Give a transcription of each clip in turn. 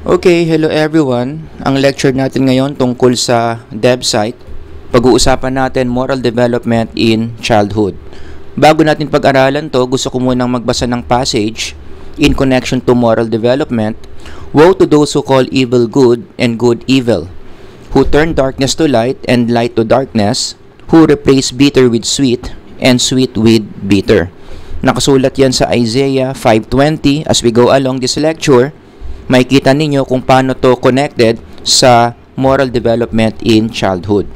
Okay, hello everyone. Ang lecture natin ngayon tungkol sa DevPsych. Pag-uusapan natin moral development in childhood. Bago natin pag-aralan to, gusto ko munang magbasa ng passage in connection to moral development. Woe to those who call evil good and good evil, who turn darkness to light and light to darkness, who replace bitter with sweet and sweet with bitter. Nakasulat yan sa Isaiah 5:20. As we go along this lecture, makikita ninyo kung paano to connected sa moral development in childhood.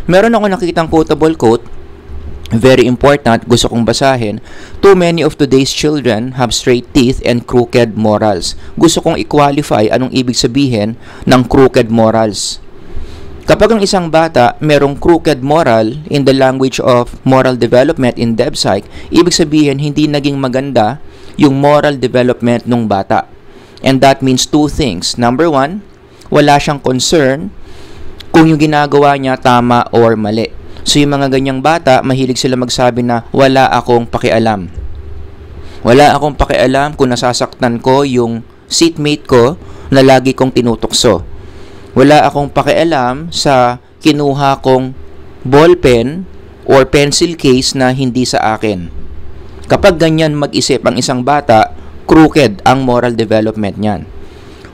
Meron ako nakitang quotable quote, very important, gusto kong basahin. Too many of today's children have straight teeth and crooked morals. Gusto kong i-qualify anong ibig sabihin ng crooked morals. Kapag ang isang bata merong crooked moral in the language of moral development in DevPsych, ibig sabihin hindi naging maganda yung moral development ng bata. And that means two things. Number one, wala siyang concern kung yung ginagawa niya tama or mali. So yung mga ganyang bata, mahilig sila magsabi na wala akong pakialam. Wala akong pakialam kung nasasaktan ko yung seatmate ko na lagi kong tinutokso. Wala akong pakialam sa kinuha kong ballpen or pencil case na hindi sa akin. Kapag ganyan mag-isip ang isang bata, crooked ang moral development niyan.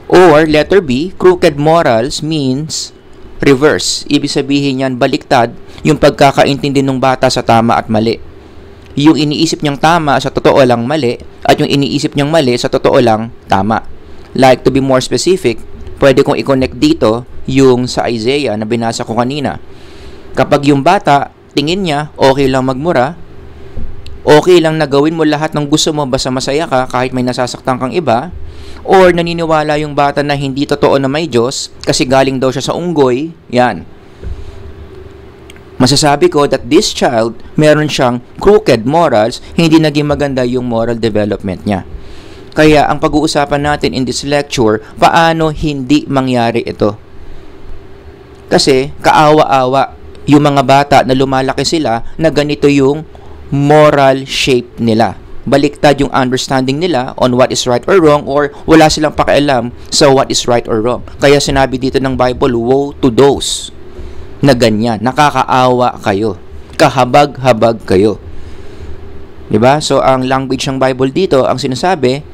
Or, letter B, crooked morals means reverse. Ibig sabihin niyan, baliktad yung pagkakaintindi ng bata sa tama at mali. Yung iniisip niyang tama sa totoo lang mali, at yung iniisip niyang mali sa totoo lang tama. Like, to be more specific, pwede kong i-connect dito yung sa Isaiah na binasa ko kanina. Kapag yung bata, tingin niya, okay lang magmura, okay lang na gawin mo lahat ng gusto mo basta masaya ka kahit may nasasaktan kang iba, or naniniwala yung bata na hindi totoo na may Diyos kasi galing daw siya sa unggoy, yan. Masasabi ko that this child, meron siyang crooked morals, hindi naging maganda yung moral development niya. Kaya ang pag-uusapan natin in this lecture, paano hindi mangyari ito? Kasi kaawa-awa yung mga bata na lumalaki sila na ganito yung moral shape nila. Baliktad yung understanding nila on what is right or wrong, or wala silang pakialam sa what is right or wrong. Kaya sinabi dito ng Bible, woe to those na ganyan. Nakakaawa kayo. Kahabag-habag kayo. Diba? So, ang language ng Bible dito, ang sinasabi,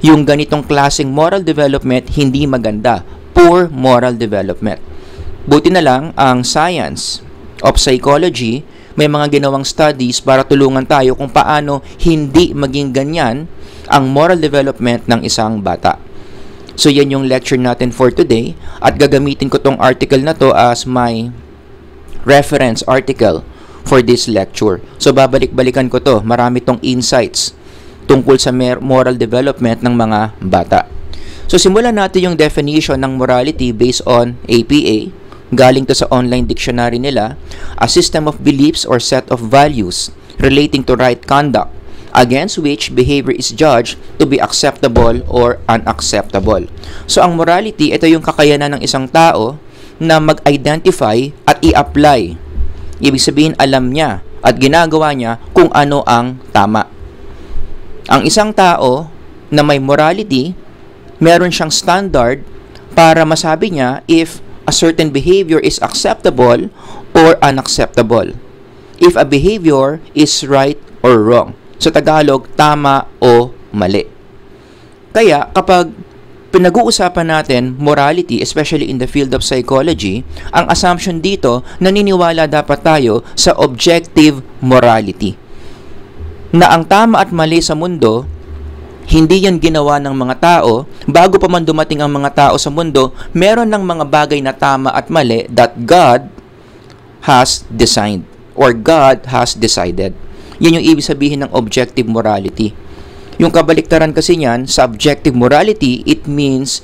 yung ganitong klaseng moral development, hindi maganda. Poor moral development. Buti na lang, ang science of psychology, may mga ginawang studies para tulungan tayo kung paano hindi maging ganyan ang moral development ng isang bata. So yan yung lecture natin for today, at gagamitin ko tong article na to as my reference article for this lecture. So babalik-balikan ko to, marami tong insights tungkol sa moral development ng mga bata. So simulan natin yung definition ng morality based on APA. Galing to sa online dictionary nila, a system of beliefs or set of values relating to right conduct against which behavior is judged to be acceptable or unacceptable. So ang morality, ito yung kakayanan ng isang tao na mag-identify at i-apply. Ibig sabihin, alam niya at ginagawa niya kung ano ang tama. Ang isang tao na may morality, meron siyang standard para masabi niya if a certain behavior is acceptable or unacceptable. If a behavior is right or wrong. Sa Tagalog, tama o mali. Kaya kapag pinag-uusapan natin morality, especially in the field of psychology, ang assumption dito, naniniwala dapat tayo sa objective morality. Na ang tama at mali sa mundo, hindi yan ginawa ng mga tao. Bago pa man dumating ang mga tao sa mundo, meron ng mga bagay na tama at mali that God has designed or God has decided. Yan yung ibig sabihin ng objective morality. Yung kabaliktaran kasi niyan, subjective morality, it means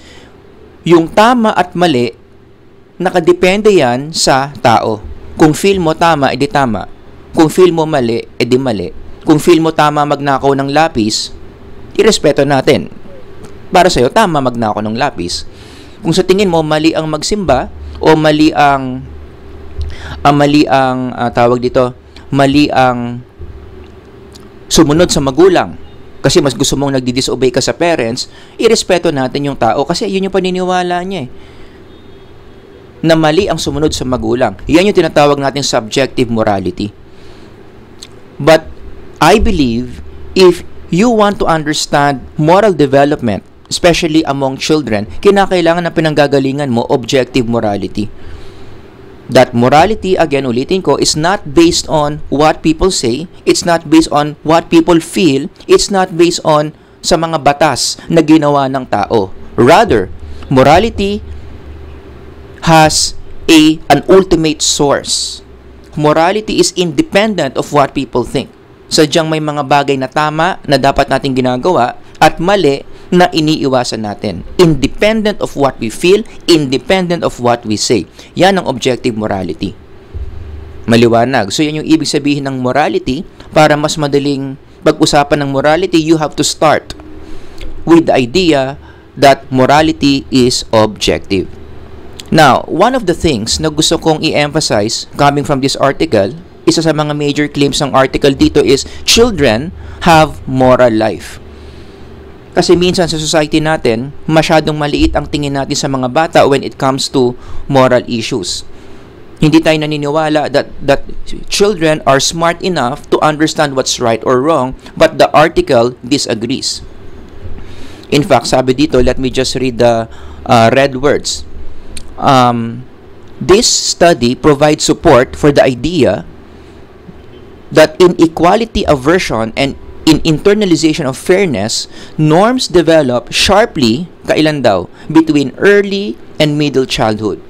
yung tama at mali, nakadepende yan sa tao. Kung feel mo tama, edi tama. Kung feel mo mali, edi mali. Kung feel mo tama magnakaw ng lapis, irespeto natin. Para sa'yo, tama magnakaw ng lapis. Kung sa tingin mo, mali ang magsimba, o mali ang sumunod sa magulang, Kasi mas gusto mong nagdi-disobey ka sa parents, irespeto natin yung tao kasi yun yung paniniwala niya eh. Na mali ang sumunod sa magulang. Yan yung tinatawag natin subjective morality. But I believe if you want to understand moral development, especially among children, kinakailangan na pinanggagalingan mo objective morality. That morality, again, ulitin ko, is not based on what people say, it's not based on what people feel, it's not based on sa mga batas na ginawa ng tao. Rather, morality has an ultimate source. Morality is independent of what people think. Sadyang may mga bagay na tama na dapat nating ginagawa at mali na iniiwasan natin. Independent of what we feel, independent of what we say. Yan ang objective morality. Maliwanag. So yan yung ibig sabihin ng morality. Para mas madaling pag-usapan ng morality, you have to start with the idea that morality is objective. Now, one of the things na gusto kong i-emphasize coming from this article, isa sa mga major claims ng article dito is children have moral life. Kasi minsan sa society natin, masyadong maliit ang tingin natin sa mga bata when it comes to moral issues. Hindi tayo naniniwala that children are smart enough to understand what's right or wrong, but the article disagrees. In fact, sabi dito, let me just read the red words. This study provides support for the idea that in equality aversion and in internalization of fairness, norms develop sharply, kailan daw, between early and middle childhood.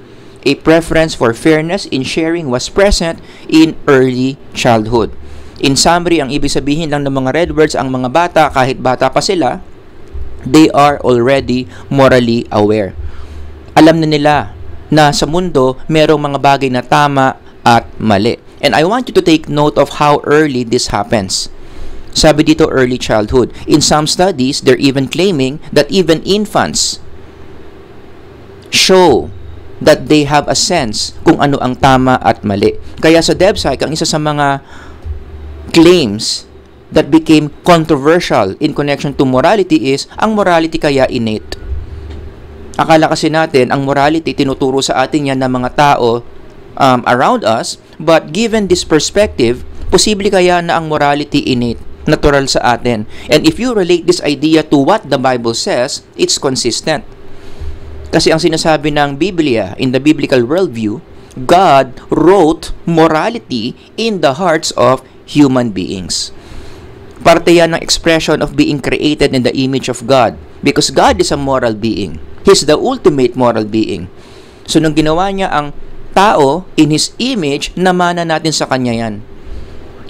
A preference for fairness in sharing was present in early childhood. In summary, ang ibig sabihin lang ng mga red words, ang mga bata, kahit bata pa sila, they are already morally aware. Alam na nila na sa mundo, merong mga bagay na tama at mali. And I want you to take note of how early this happens. Sabi dito, early childhood. In some studies, they're even claiming that even infants show that they have a sense kung ano ang tama at mali. Kaya sa DepSych, ang isa sa mga claims that became controversial in connection to morality is, ang morality kaya innate. Akala kasi natin, ang morality tinuturo sa atin yan ng mga tao around us, but given this perspective, posible kaya na ang morality innate, natural sa atin. And if you relate this idea to what the Bible says, it's consistent. Kasi ang sinasabi ng Biblia, in the biblical worldview, God wrote morality in the hearts of human beings. Parte yan ng expression of being created in the image of God. Because God is a moral being. He's the ultimate moral being. So nung ginawa niya ang tao in His image, namana natin sa Kanya yan.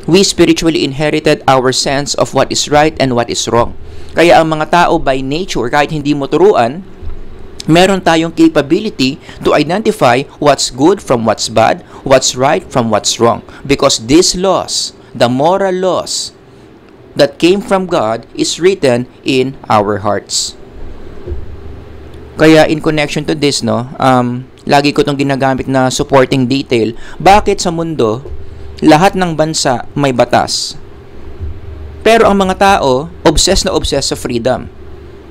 We spiritually inherited our sense of what is right and what is wrong. Kaya ang mga tao by nature, kahit hindi mo turuan, meron tayong capability to identify what's good from what's bad, what's right from what's wrong. Because these laws, the moral laws that came from God, is written in our hearts. Kaya in connection to this, lagi ko itong ginagamit na supporting detail. Bakit sa mundo, lahat ng bansa may batas? Pero ang mga tao, obsessed sa freedom.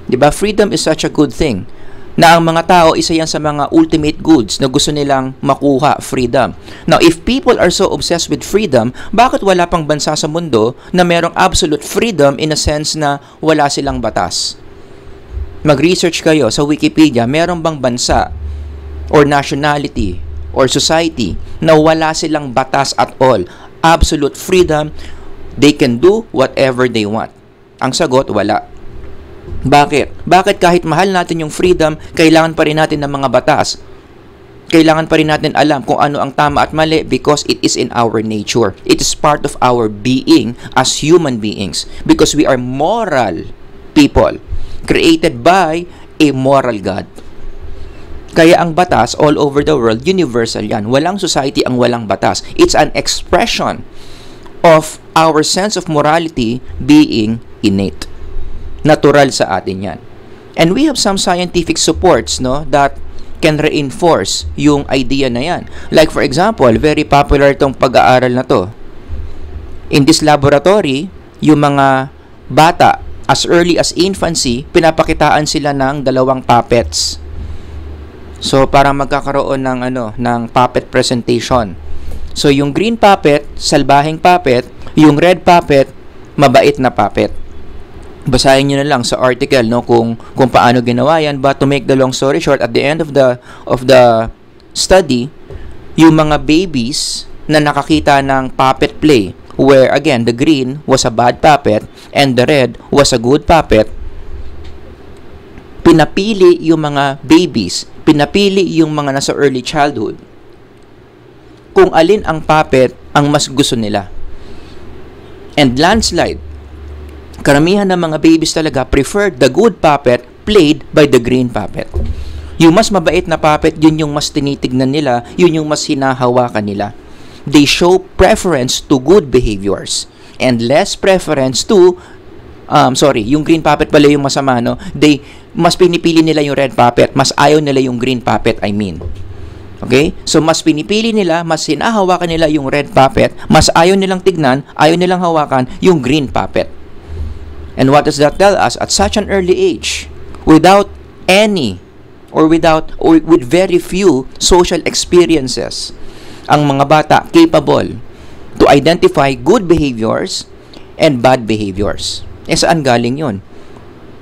Diba? Freedom is such a good thing. Na ang mga tao, isa yan sa mga ultimate goods na gusto nilang makuha, freedom. Now, if people are so obsessed with freedom, bakit wala pang bansa sa mundo na merong absolute freedom in a sense na wala silang batas? Mag-research kayo sa Wikipedia, meron bang bansa or nationality or society na wala silang batas at all? Absolute freedom, they can do whatever they want. Ang sagot, wala. Bakit? Bakit kahit mahal natin yung freedom, kailangan pa rin natin ng mga batas? Kailangan pa rin natin alam kung ano ang tama at mali because it is in our nature. It is part of our being as human beings because we are moral people created by a moral God. Kaya ang batas all over the world, universal yan. Walang society ang walang batas. It's an expression of our sense of morality being innate. Natural sa atin yan. And we have some scientific supports that can reinforce yung idea na yan. Like for example, very popular itong pag-aaral na to. In this laboratory, yung mga bata as early as infancy, pinapakitaan sila ng dalawang puppets. So, para magkakaroon ng puppet presentation. So, yung green puppet, salbahing puppet, yung red puppet, mabait na puppet. Basahin nyo na lang sa article kung paano ginawa yan. But to make the long story short, at the end of the study, yung mga babies na nakakita ng puppet play, where again the green was a bad puppet and the red was a good puppet, pinapili yung mga babies, pinapili yung mga nasa early childhood kung alin ang puppet ang mas gusto nila. And landslide, karamihan ng mga babies talaga preferred the good puppet played by the green puppet. Yung mas mabait na puppet, yun yung mas tinitignan nila, yun yung mas hinahawakan nila. They show preference to good behaviors and less preference to yung green puppet pala yung masama, they mas pinipili nila yung red puppet, mas ayaw nila yung green puppet, okay, so mas pinipili nila, mas hinahawakan nila yung red puppet, mas ayaw nilang tignan, ayaw nilang hawakan yung green puppet. And what does that tell us? At such an early age, without any or with very few social experiences, ang mga bata capable to identify good behaviors and bad behaviors. Saan galing yun?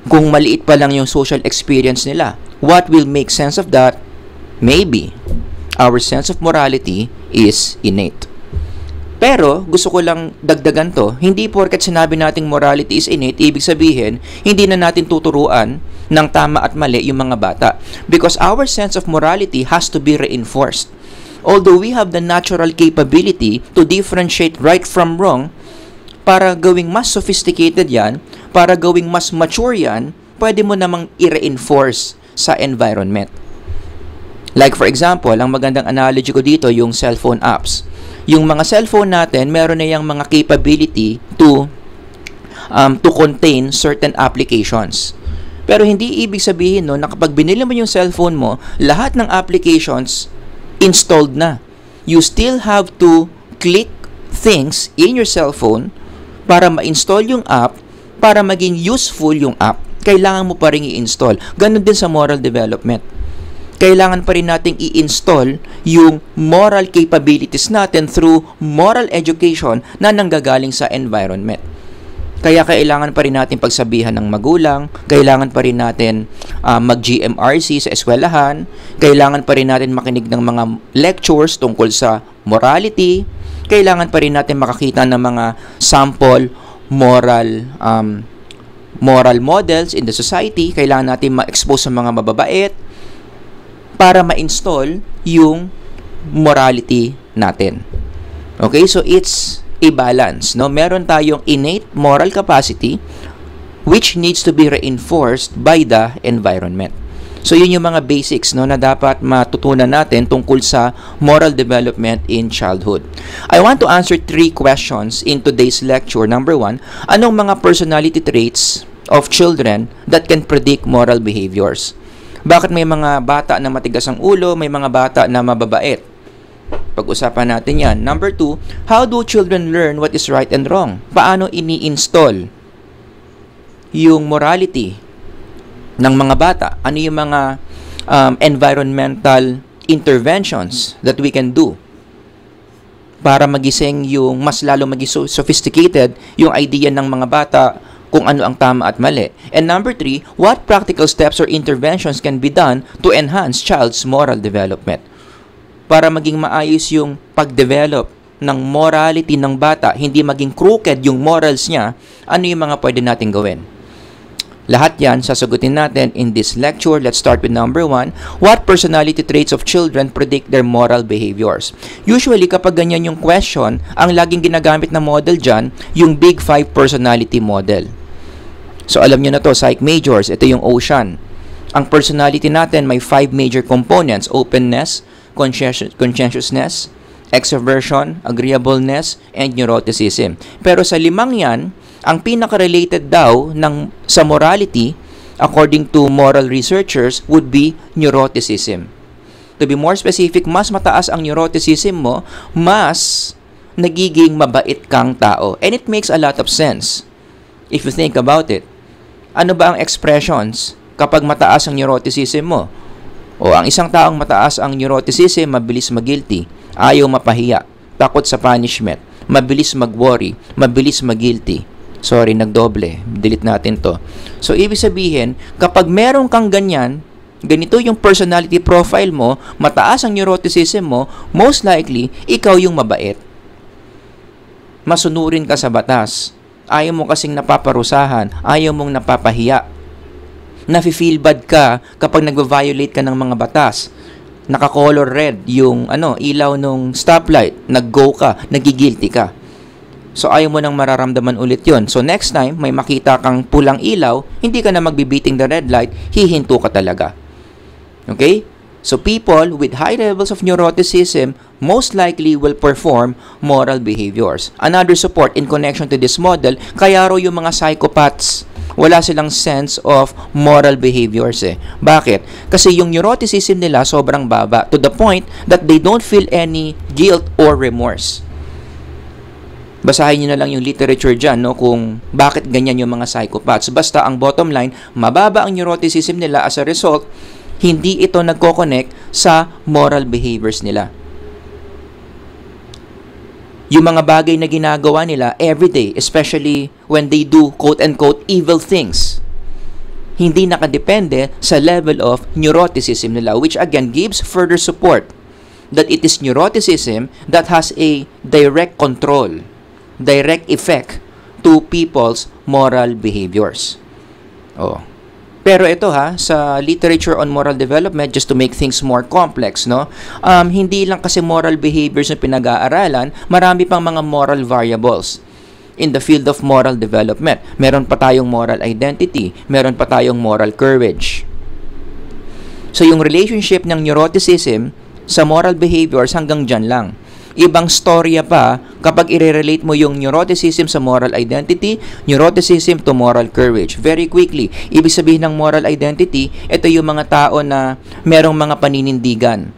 Kung maliit pa lang yung social experience nila, what will make sense of that? Maybe our sense of morality is innate. Pero, gusto ko lang dagdagan to, hindi porket sinabi nating morality is innate, ibig sabihin, hindi na natin tuturuan ng tama at mali yung mga bata. Because our sense of morality has to be reinforced. Although we have the natural capability to differentiate right from wrong, para gawing mas sophisticated yan, para gawing mas mature yan, pwede mo namang i-reinforce sa environment. Like for example, ang magandang analogy ko dito, yung cellphone apps. Yung mga cellphone natin, meron na yung mga capability to contain certain applications. Pero hindi ibig sabihin na kapag binili mo yung cellphone mo, lahat ng applications installed na. You still have to click things in your cellphone para ma-install yung app, para maging useful yung app. Kailangan mo pa rin i-install. Ganun din sa moral development. Kailangan pa rin nating i-install yung moral capabilities natin through moral education na nanggagaling sa environment. Kaya kailangan pa rin natin pagsabihan ng magulang, kailangan pa rin natin mag-GMRC sa eskwelahan, kailangan pa rin natin makinig ng mga lectures tungkol sa morality, kailangan pa rin natin makakita ng mga sample moral models in the society, kailangan natin ma-expose sa mga mababait, para ma-install yung morality natin. Okay? So, it's a balance. Meron tayong innate moral capacity which needs to be reinforced by the environment. So, yun yung mga basics na dapat matutunan natin tungkol sa moral development in childhood. I want to answer 3 questions in today's lecture. Number 1, anong mga personality traits of children that can predict moral behaviors? Bakit may mga bata na matigas ang ulo, may mga bata na mababait? Pag-usapan natin yan. Number 2, how do children learn what is right and wrong? Paano ini-install yung morality ng mga bata? Ano yung mga environmental interventions that we can do para magising yung mas lalo maging sophisticated yung idea ng mga bata kung ano ang tama at mali. And number 3, what practical steps or interventions can be done to enhance child's moral development? Para maging maayos yung pag-develop ng morality ng bata, hindi maging crooked yung morals niya, ano yung mga pwede natin gawin? Lahat yan, sasagutin natin in this lecture. Let's start with number 1. What personality traits of children predict their moral behaviors? Usually, kapag ganyan yung question, ang laging ginagamit na model dyan, yung Big 5 personality model. So, alam nyo na to, psych majors, ito yung Ocean. Ang personality natin may 5 major components: openness, conscientiousness, extroversion, agreeableness, and neuroticism. Pero sa 5 yan, ang pinaka-related daw sa morality, according to moral researchers, would be neuroticism. To be more specific, mas mataas ang neuroticism mo, mas nagiging mabait kang tao. And it makes a lot of sense if you think about it. Ano ba ang expressions kapag mataas ang neuroticism mo? O ang isang taong mataas ang neuroticism, mabilis mag-guilty, ayaw mapahiya, takot sa punishment, mabilis mag-worry, mabilis mag-guilty. Sorry, nagdoble. Delete natin to. So, ibig sabihin, kapag meron kang ganyan, ganito yung personality profile mo, mataas ang neuroticism mo, most likely, ikaw yung mabait. Masunurin ka sa batas. Ayaw mo kasing napaparusahan, ayaw mong napapahiya. Nafe-feel bad ka kapag nagva-violate ka ng mga batas. Naka-color red yung ilaw nung stoplight, nag-go ka, nagigilty ka. So ayaw mo nang mararamdaman ulit yon. So next time, may makita kang pulang ilaw, hindi ka na magbibiting the red light, hihinto ka talaga. Okay? So people with high levels of neuroticism most likely will perform moral behaviors. Another support in connection to this model, kaya raw yung mga psychopaths, wala silang sense of moral behaviors eh. Bakit? Kasi yung neuroticism nila sobrang baba to the point that they don't feel any guilt or remorse. Basahin nyo na lang yung literature dyan, no, kung bakit ganyan yung mga psychopaths. Basta ang bottom line, mababa ang neuroticism nila, as a result, hindi ito nagko-connect sa moral behaviors nila. Yung mga bagay na ginagawa nila everyday, especially when they do quote-unquote evil things, hindi nakadepende sa level of neuroticism nila, which again gives further support that it is neuroticism that has a direct control, direct effect to people's moral behaviors. Pero ito sa literature on moral development, just to make things more complex, no? Hindi lang kasi moral behaviors na pinag-aaralan, marami pang mga moral variables in the field of moral development. Meron pa tayong moral identity, meron pa tayong moral courage. So yung relationship ng neuroticism sa moral behaviors hanggang dyan lang. Ibang storya pa kapag i-relate mo yung neuroticism sa moral identity, neuroticism to moral courage. Very quickly, ibig sabihin ng moral identity, ito yung mga tao na merong mga paninindigan.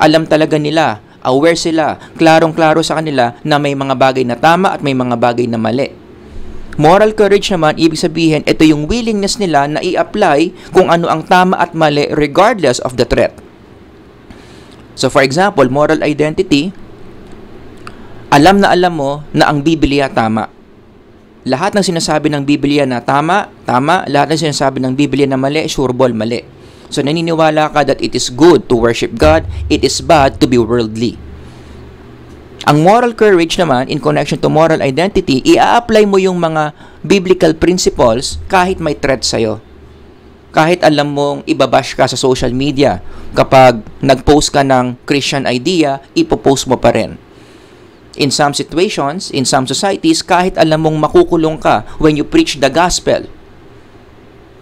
Alam talaga nila, aware sila, klarong-klaro sa kanila na may mga bagay na tama at may mga bagay na mali. Moral courage naman, ibig sabihin, ito yung willingness nila na i-apply kung ano ang tama at mali regardless of the threat. So for example, moral identity, alam mo na ang Biblia tama. Lahat ng sinasabi ng Biblia na tama, tama. Lahat ng sinasabi ng Biblia na mali, sureball, mali. So naniniwala ka that it is good to worship God, it is bad to be worldly. Ang moral courage naman, in connection to moral identity, i-apply mo yung mga biblical principles kahit may threat sa'yo. Kahit alam mong ibabash ka sa social media, kapag nag-post ka ng Christian idea, ipopost mo pa rin. In some situations, in some societies, kahit alam mong makukulong ka when you preach the gospel,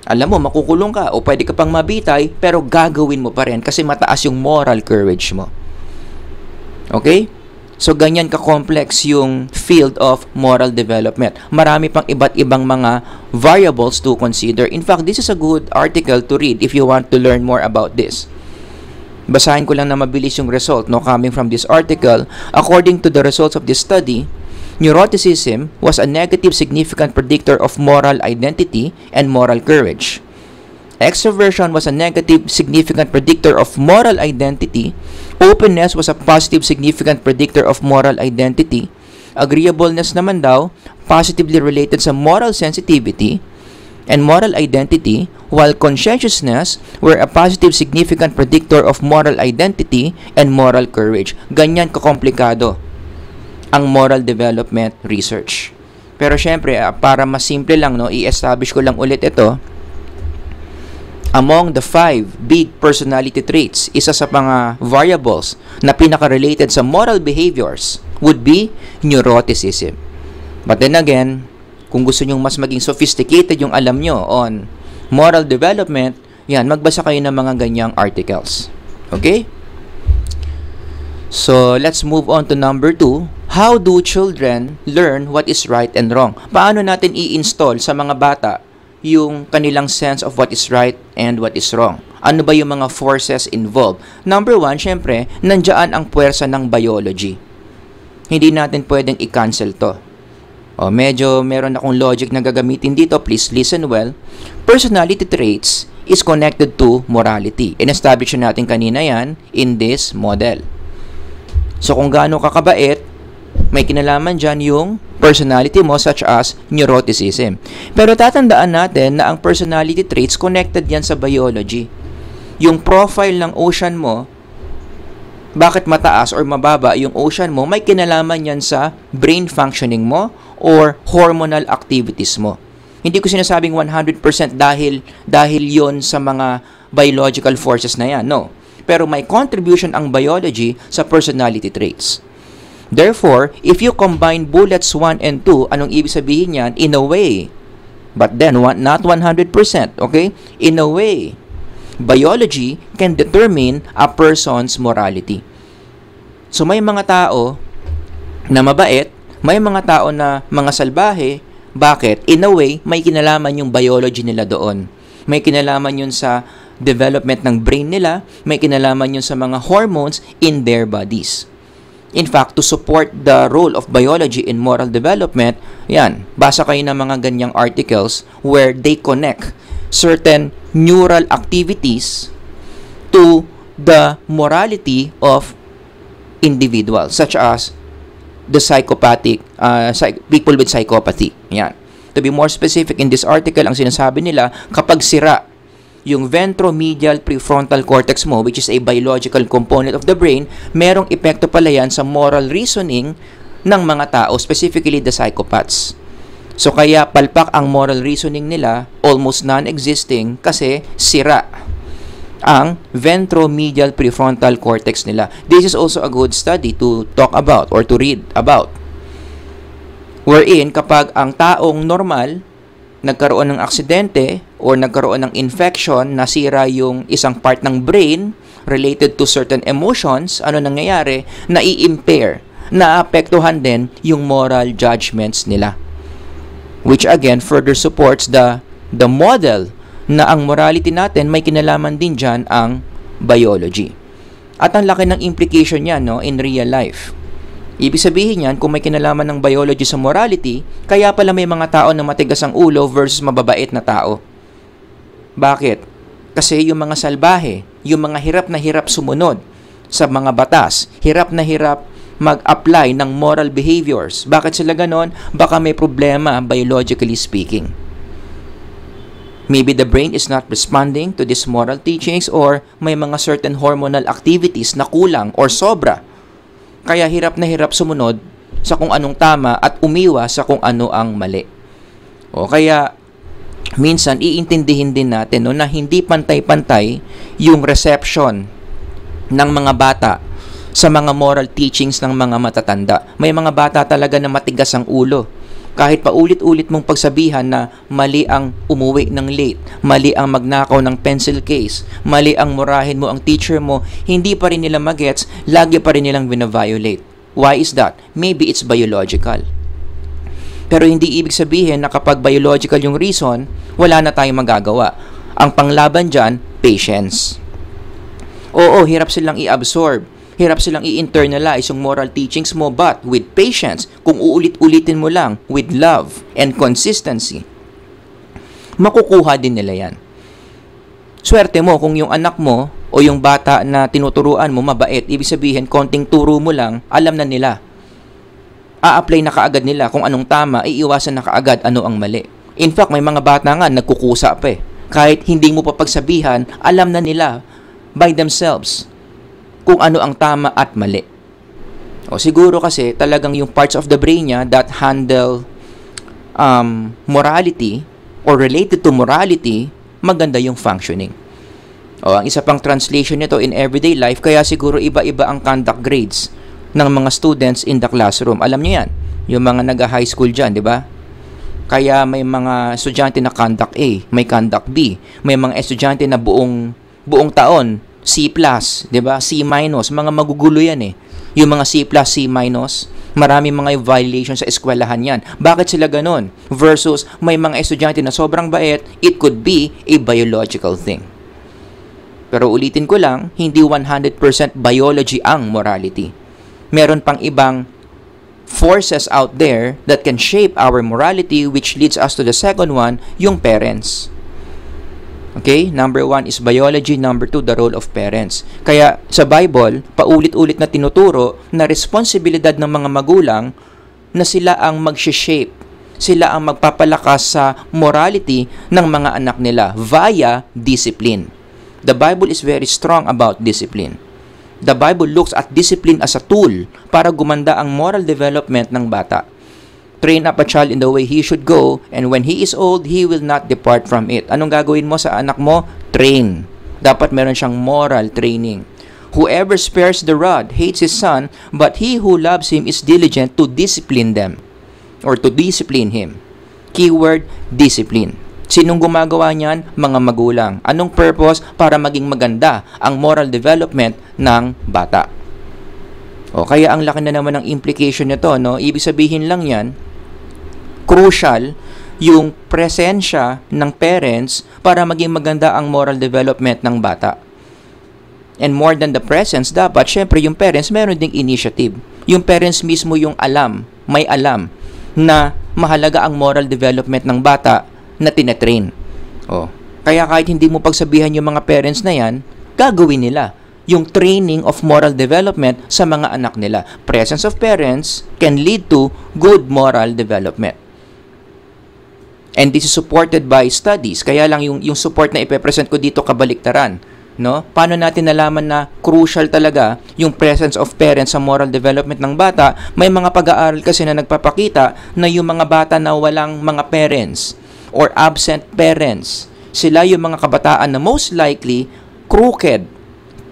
alam mo, makukulong ka o pwede ka pang mabitay, pero gagawin mo pa rin kasi mataas yung moral courage mo. Okay? So, ganyan ka-complex yung field of moral development. Marami pang iba't ibang mga variables to consider. In fact, this is a good article to read if you want to learn more about this. Basahin ko lang na mabilis yung result, no, coming from this article. According to the results of this study, neuroticism was a negative significant predictor of moral identity and moral courage. Extroversion was a negative significant predictor of moral identity. Openness was a positive significant predictor of moral identity. Agreeableness naman daw, positively related sa moral sensitivity and moral identity, while conscientiousness were a positive significant predictor of moral identity and moral courage. Ganyan kakomplikado ang moral development research. Pero syempre, para mas simple lang, no, i-establish ko lang ulit ito. Among the 5 big personality traits, isa sa mga variables na pinaka-related sa moral behaviors would be neuroticism. But then again, kung gusto nyong mas maging sophisticated yung alam nyo on moral development, yan, magbasa kayo ng mga ganyang articles. Okay? So, let's move on to number 2. How do children learn what is right and wrong? Paano natin i-install sa mga bata yung kanilang sense of what is right and what is wrong? Ano ba yung mga forces involved? Number 1, syempre, nandiyan ang puwersa ng biology. Hindi natin pwedeng i-cancel to. O, medyo meron akong logic na gagamitin dito. Please listen well. Personality traits is connected to morality. In-establish natin kanina yan in this model. So, kung gaano ka kabait, may kinalaman dyan yung personality mo such as neuroticism. Pero tatandaan natin na ang personality traits connected yan sa biology. Yung profile ng ocean mo, bakit mataas or mababa yung ocean mo, may kinalaman yan sa brain functioning mo or hormonal activities mo. Hindi ko sinasabing 100% dahil yon sa mga biological forces na yan. No. Pero may contribution ang biology sa personality traits. Therefore, if you combine bullets 1 and 2, anong ibig sabihin yan? In a way. But then, not 100%. Okay? In a way, biology can determine a person's morality. So, may mga tao na mabait, may mga tao na mga salbahe. Bakit? In a way, may kinalaman yung biology nila doon. May kinalaman yun sa development ng brain nila, may kinalaman yun sa mga hormones in their bodies. In fact, to support the role of biology in moral development, yan, basa kayo ng mga ganyang articles where they connect certain neural activities to the morality of individuals, such as the psychopathic, people with psychopathy. Yan. To be more specific, in this article, ang sinasabi nila, kapag sira yung ventromedial prefrontal cortex mo, which is a biological component of the brain, merong epekto pala yan sa moral reasoning ng mga tao, specifically the psychopaths. So, kaya palpak ang moral reasoning nila, almost non-existing, kasi sira ang ventromedial prefrontal cortex nila. This is also a good study to talk about or to read about. Wherein, kapag ang taong normal, nagkaroon ng aksidente or nagkaroon ng infection, nasira yung isang part ng brain related to certain emotions, ano nangyayari? Nai-impair, naapektuhan din yung moral judgments nila. Which again, further supports the model na ang morality natin may kinalaman din dyan ang biology. At ang laki ng implication niya, no, in real life. Ibig sabihin yan, kung may kinalaman ng biology sa morality, kaya pala may mga tao na matigas ang ulo versus mababait na tao. Bakit? Kasi yung mga salbahe, yung mga hirap na hirap sumunod sa mga batas, hirap na hirap mag-apply ng moral behaviors. Bakit sila ganon? Baka may problema biologically speaking. Maybe the brain is not responding to these moral teachings or may mga certain hormonal activities na kulang or sobra. Kaya hirap na hirap sumunod sa kung anong tama at umiwas sa kung ano ang mali. O kaya minsan iintindihin din natin no, na hindi pantay-pantay yung reception ng mga bata sa mga moral teachings ng mga matatanda. May mga bata talaga na matigas ang ulo. Kahit paulit-ulit mong pagsabihan na mali ang umuwi ng late, mali ang magnakaw ng pencil case, mali ang murahin mo ang teacher mo, hindi pa rin nila magets, lagi pa rin nilang bina-violate. Why is that? Maybe it's biological. Pero hindi ibig sabihin na kapag biological yung reason, wala na tayong magagawa. Ang panglaban dyan, patience. Oo, hirap silang i-absorb. Hirap silang i-internalize yung moral teachings mo, but with patience, kung uulit-ulitin mo lang, with love and consistency, makukuha din nila yan. Swerte mo kung yung anak mo o yung bata na tinuturuan mo mabait, ibig sabihin, konting turo mo lang, alam na nila. A-apply na kaagad nila kung anong tama, iiwasan na kaagad ano ang mali. In fact, may mga bata nga nagkukusa pa eh. Kahit hindi mo pa pagsabihan, alam na nila by themselves kung ano ang tama at mali. O siguro kasi talagang yung parts of the brain niya that handle morality or related to morality, maganda yung functioning. O ang isa pang translation nito in everyday life, kaya siguro iba-iba ang conduct grades ng mga students in the classroom. Alam niyo yan, yung mga nag-high school dyan, di ba? Kaya may mga estudyante na conduct A, may conduct B, may mga estudyante na buong taon C+, 'di ba? C-, mga magugulo 'yan eh. Yung mga C+, C-, marami mga violations sa eskwelahan 'yan. Bakit sila ganon? Versus may mga estudyante na sobrang bait, it could be a biological thing. Pero ulitin ko lang, hindi 100% biology ang morality. Meron pang ibang forces out there that can shape our morality, which leads us to the second one, yung parents. Okay? Number 1 is biology. Number 2, the role of parents. Kaya sa Bible, paulit-ulit na tinuturo na responsibilidad ng mga magulang na sila ang mag-shape, sila ang magpapalakas sa morality ng mga anak nila via discipline. The Bible is very strong about discipline. The Bible looks at discipline as a tool para gumanda ang moral development ng bata. Train up a child in the way he should go, and when he is old, he will not depart from it. Anong gagawin mo sa anak mo? Train. Dapat meron siyang moral training. Whoever spares the rod hates his son, but he who loves him is diligent to discipline them, or to discipline him. Keyword, discipline. Sinong gumagawa niyan? Mga magulang. Anong purpose? Para maging maganda ang moral development ng bata. O, kaya ang laki na naman ng implication nito, no? Ibig sabihin lang yan, crucial yung presensya ng parents para maging maganda ang moral development ng bata. And more than the presence, dapat, syempre, yung parents meron ding initiative. Yung parents mismo yung may alam na mahalaga ang moral development ng bata na tinetrain. Oh. Kaya kahit hindi mo pagsabihan yung mga parents na yan, gagawin nila yung training of moral development sa mga anak nila. Presence of parents can lead to good moral development. And this is supported by studies. Kaya lang yung support na ipepresent ko dito kabaliktaran. No? Paano natin nalaman na crucial talaga yung presence of parents sa moral development ng bata? May mga pag-aaral kasi na nagpapakita na yung mga bata na walang mga parents or absent parents, sila yung mga kabataan na most likely crooked,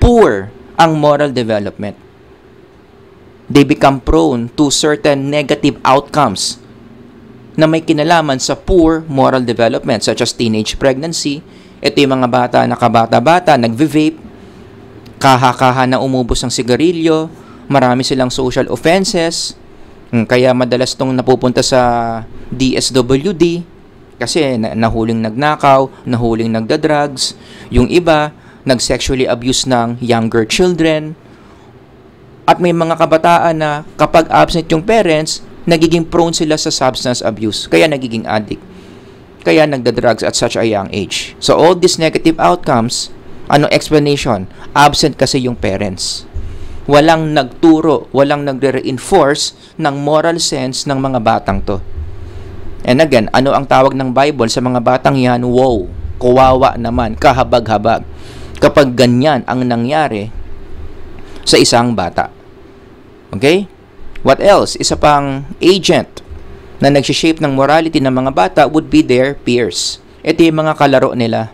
poor ang moral development. They become prone to certain negative outcomes na may kinalaman sa poor moral development, such as teenage pregnancy. Ito yung mga bata na kabata-bata, nagve-vape, kaha-kaha na umubos ng sigarilyo, marami silang social offenses, kaya madalas tong napupunta sa DSWD, kasi nahuling nagnakaw, nahuling nagda-drugs, yung iba, nag-sexually abuse ng younger children. At may mga kabataan na kapag absent yung parents, nagiging prone sila sa substance abuse, kaya nagiging addict. Kaya nagda-drugs at such a young age. So all these negative outcomes, ano explanation? Absent kasi yung parents. Walang nagturo, walang nagre-reinforce ng moral sense ng mga batang to. And again, ano ang tawag ng Bible sa mga batang yan? Woe, kawawa naman, kahabag-habag. Kapag ganyan ang nangyari sa isang bata. Okay? What else? Isa pang agent na nagsishape ng morality ng mga bata would be their peers. Ito yung mga kalaro nila.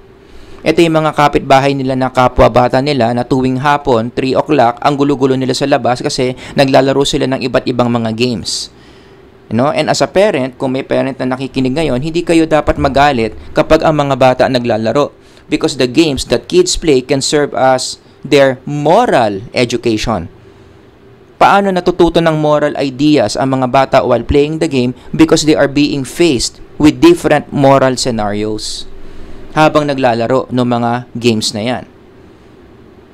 Ito yung mga kapitbahay nila na kapwa bata nila na tuwing hapon, 3 o'clock, ang gulo-gulo nila sa labas kasi naglalaro sila ng iba't ibang mga games. And as a parent, kung may parent na nakikinig ngayon, hindi kayo dapat magalit kapag ang mga bata naglalaro. Because the games that kids play can serve as their moral education. Paano natututo ng moral ideas ang mga bata while playing the game? Because they are being faced with different moral scenarios habang naglalaro ng mga games na yan.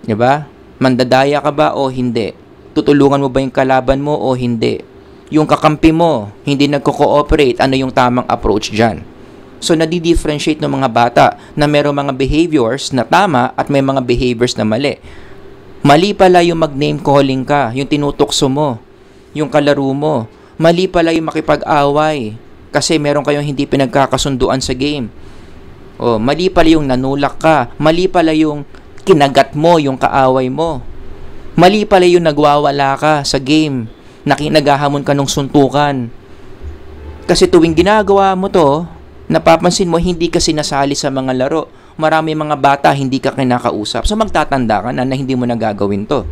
Diba? Mandadaya ka ba o hindi? Tutulungan mo ba yung kalaban mo o hindi? Yung kakampi mo, hindi nagko-cooperate, ano yung tamang approach dyan? So, nadi-differentiate ng mga bata na mayroong mga behaviors na tama at may mga behaviors na mali. Mali pala yung mag-name calling ka, yung tinutukso mo, yung kalaro mo. Mali pala yung makipag-away kasi meron kayong hindi pinagkakasunduan sa game. O, mali pala yung nanulak ka. Mali pala yung kinagat mo, yung kaaway mo. Mali pala yung nagwawala ka sa game. Naghahamon ka ng suntukan. Kasi tuwing ginagawa mo to, napapansin mo hindi ka sinasali sa mga laro. Marami mga bata hindi ka kinakausap. So magtatanda ka na hindi mo nagagawin to.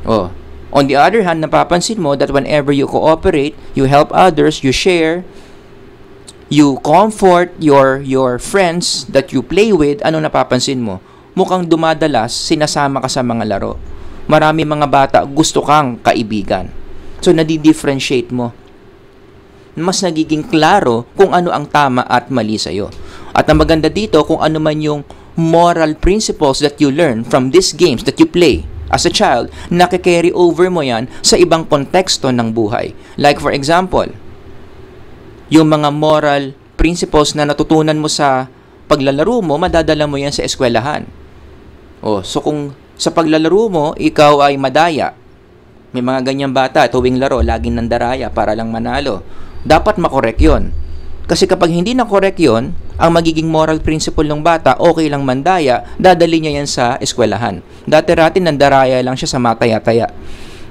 Oh. On the other hand, napapansin mo that whenever you cooperate, you help others, you share, you comfort your friends that you play with, ano napapansin mo? Mukhang dumadalas, sinasama ka sa mga laro. Marami mga bata gusto kang kaibigan. So, nadi-differentiate mo. Mas nagiging klaro kung ano ang tama at mali sa'yo. At ang maganda dito, kung ano man yung moral principles that you learn from these games that you play as a child, nakikarry over mo yan sa ibang konteksto ng buhay. Like for example, yung mga moral principles na natutunan mo sa paglalaro mo, madadala mo yan sa eskwelahan. So kung sa paglalaro mo, ikaw ay madaya, may mga ganyang bata, tuwing laro, laging nandaraya para lang manalo, dapat makorek yun. Kasi kapag hindi na-correct yun, ang magiging moral principle ng bata, okay lang mandaya, dadali niya yan sa eskwelahan. Dati-rati, nandaraya lang siya sa mataya-taya.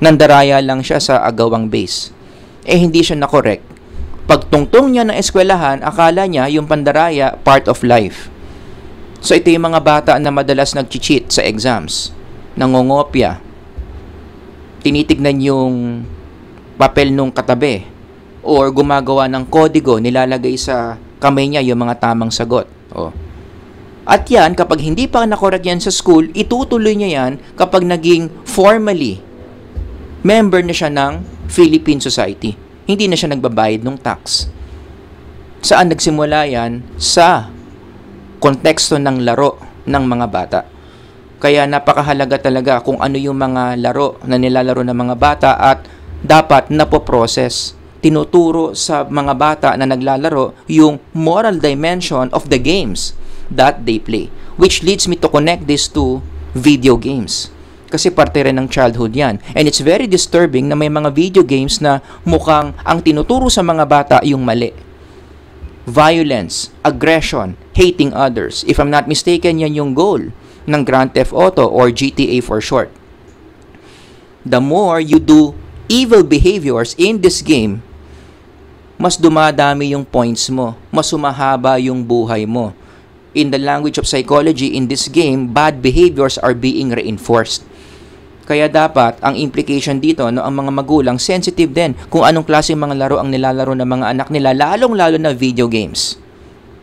Nandaraya lang siya sa agawang base. Hindi siya na-correct. Pagtungtong niya ng eskwelahan, akala niya yung pandaraya, part of life. So ito yung mga bata na madalas nag-cheat sa exams, nangongopya, tinitignan yung papel nung katabi, or gumagawa ng kodigo, nilalagay sa kamay niya yung mga tamang sagot. At yan, kapag hindi pa nakorek yan sa school, itutuloy niya yan kapag naging formally member na siya ng Philippine Society. Hindi na siya nagbabayad ng tax. Saan nagsimula yan? Sa konteksto ng laro ng mga bata. Kaya napakahalaga talaga kung ano yung mga laro na nilalaro ng mga bata at dapat napoprocess. Tinuturo sa mga bata na naglalaro yung moral dimension of the games that they play. Which leads me to connect this to video games. Kasi parte rin ng childhood yan. And it's very disturbing na may mga video games na mukhang ang tinuturo sa mga bata yung mali. Violence, aggression, hating others. If I'm not mistaken, yan yung goal ng Grand Theft Auto or GTA for short. The more you do evil behaviors in this game, mas dumadami yung points mo, mas humahaba yung buhay mo. In the language of psychology, in this game, bad behaviors are being reinforced. Kaya dapat, ang implication dito, ang mga magulang, sensitive din kung anong klaseng mga laro ang nilalaro ng mga anak nila, lalong-lalo na video games.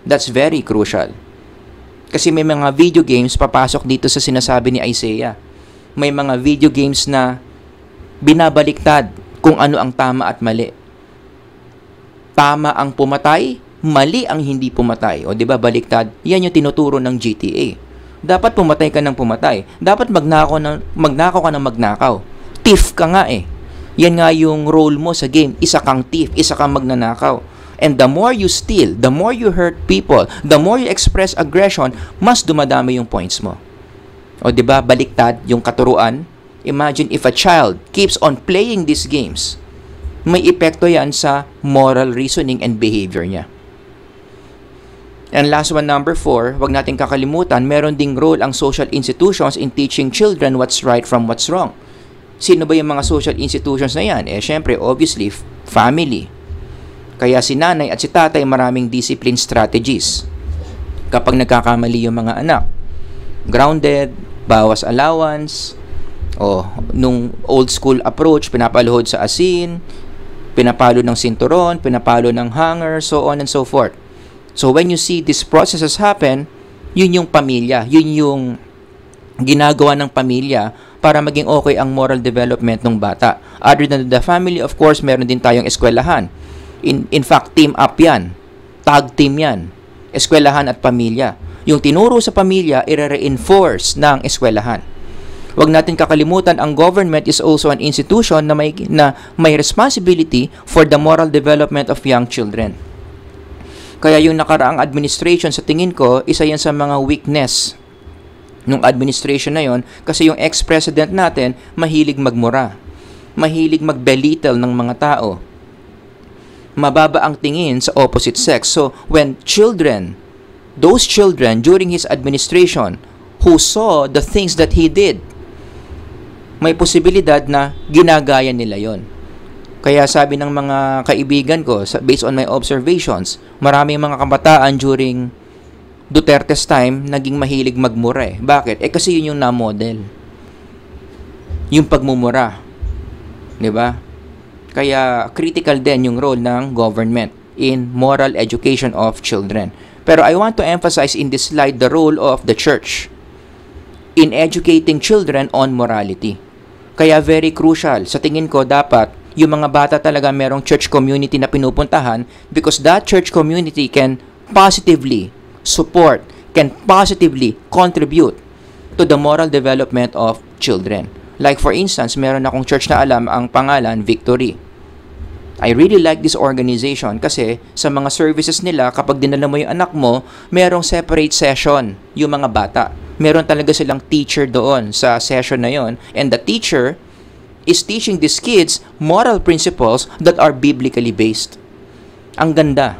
That's very crucial. Kasi may mga video games, papasok dito sa sinasabi ni Isaiah. May mga video games na binabaliktad kung ano ang tama at mali. Tama ang pumatay, mali ang hindi pumatay. O di ba baliktad? Yan yung tinuturo ng GTA. Dapat pumatay ka ng pumatay. Dapat magnakaw ka ng magnakaw. Thief ka nga eh. Yan nga yung role mo sa game. Isa kang thief, isa kang magnanakaw. And the more you steal, the more you hurt people, the more you express aggression, mas dumadami yung points mo. O di ba baliktad yung katuruan? Imagine if a child keeps on playing these games, may epekto yan sa moral reasoning and behavior niya. And last one, number 4, wag natin kakalimutan, meron ding role ang social institutions in teaching children what's right from what's wrong. Sino ba yung mga social institutions na yan? Syempre, obviously, family. Kaya si nanay at si tatay maraming discipline strategies. Kapag nagkakamali yung mga anak, grounded, bawas allowance, nung old school approach, pinapaluhod sa asin, pinapalo ng sinturon, pinapalo ng hanger, so on and so forth. So when you see these processes happen, yun yung pamilya, yun yung ginagawa ng pamilya para maging okay ang moral development ng bata. Other than the family, of course, meron din tayong eskwelahan. In fact, team up yan. Tag team yan. Eskwelahan at pamilya. Yung tinuro sa pamilya, i-reinforce ng eskwelahan. Huwag natin kakalimutan, ang government is also an institution na may responsibility for the moral development of young children. Kaya yung nakaraang administration, sa tingin ko, isa yan sa mga weakness ng administration na yon, kasi yung ex-president natin, mahilig magmura. Mahilig magbelittle ng mga tao. Mababa ang tingin sa opposite sex. So, when those children during his administration who saw the things that he did, may posibilidad na ginagaya nila yon. Kaya sabi ng mga kaibigan ko, based on my observations, maraming mga kabataan during Duterte's time naging mahilig magmura. Bakit? Kasi yun yung na-model. Yung pagmumura. 'Di ba? Kaya critical din yung role ng government in moral education of children. Pero I want to emphasize in this slide the role of the church in educating children on morality. Kaya very crucial. Sa tingin ko, dapat yung mga bata talaga merong church community na pinupuntahan, because that church community can positively can positively contribute to the moral development of children. Like for instance, meron akong church na alam ang pangalan, Victory. I really like this organization kasi sa mga services nila, kapag dinala mo yung anak mo, merong separate session yung mga bata. Meron talaga silang teacher doon sa session na yon, and the teacher is teaching these kids moral principles that are biblically based. Ang ganda.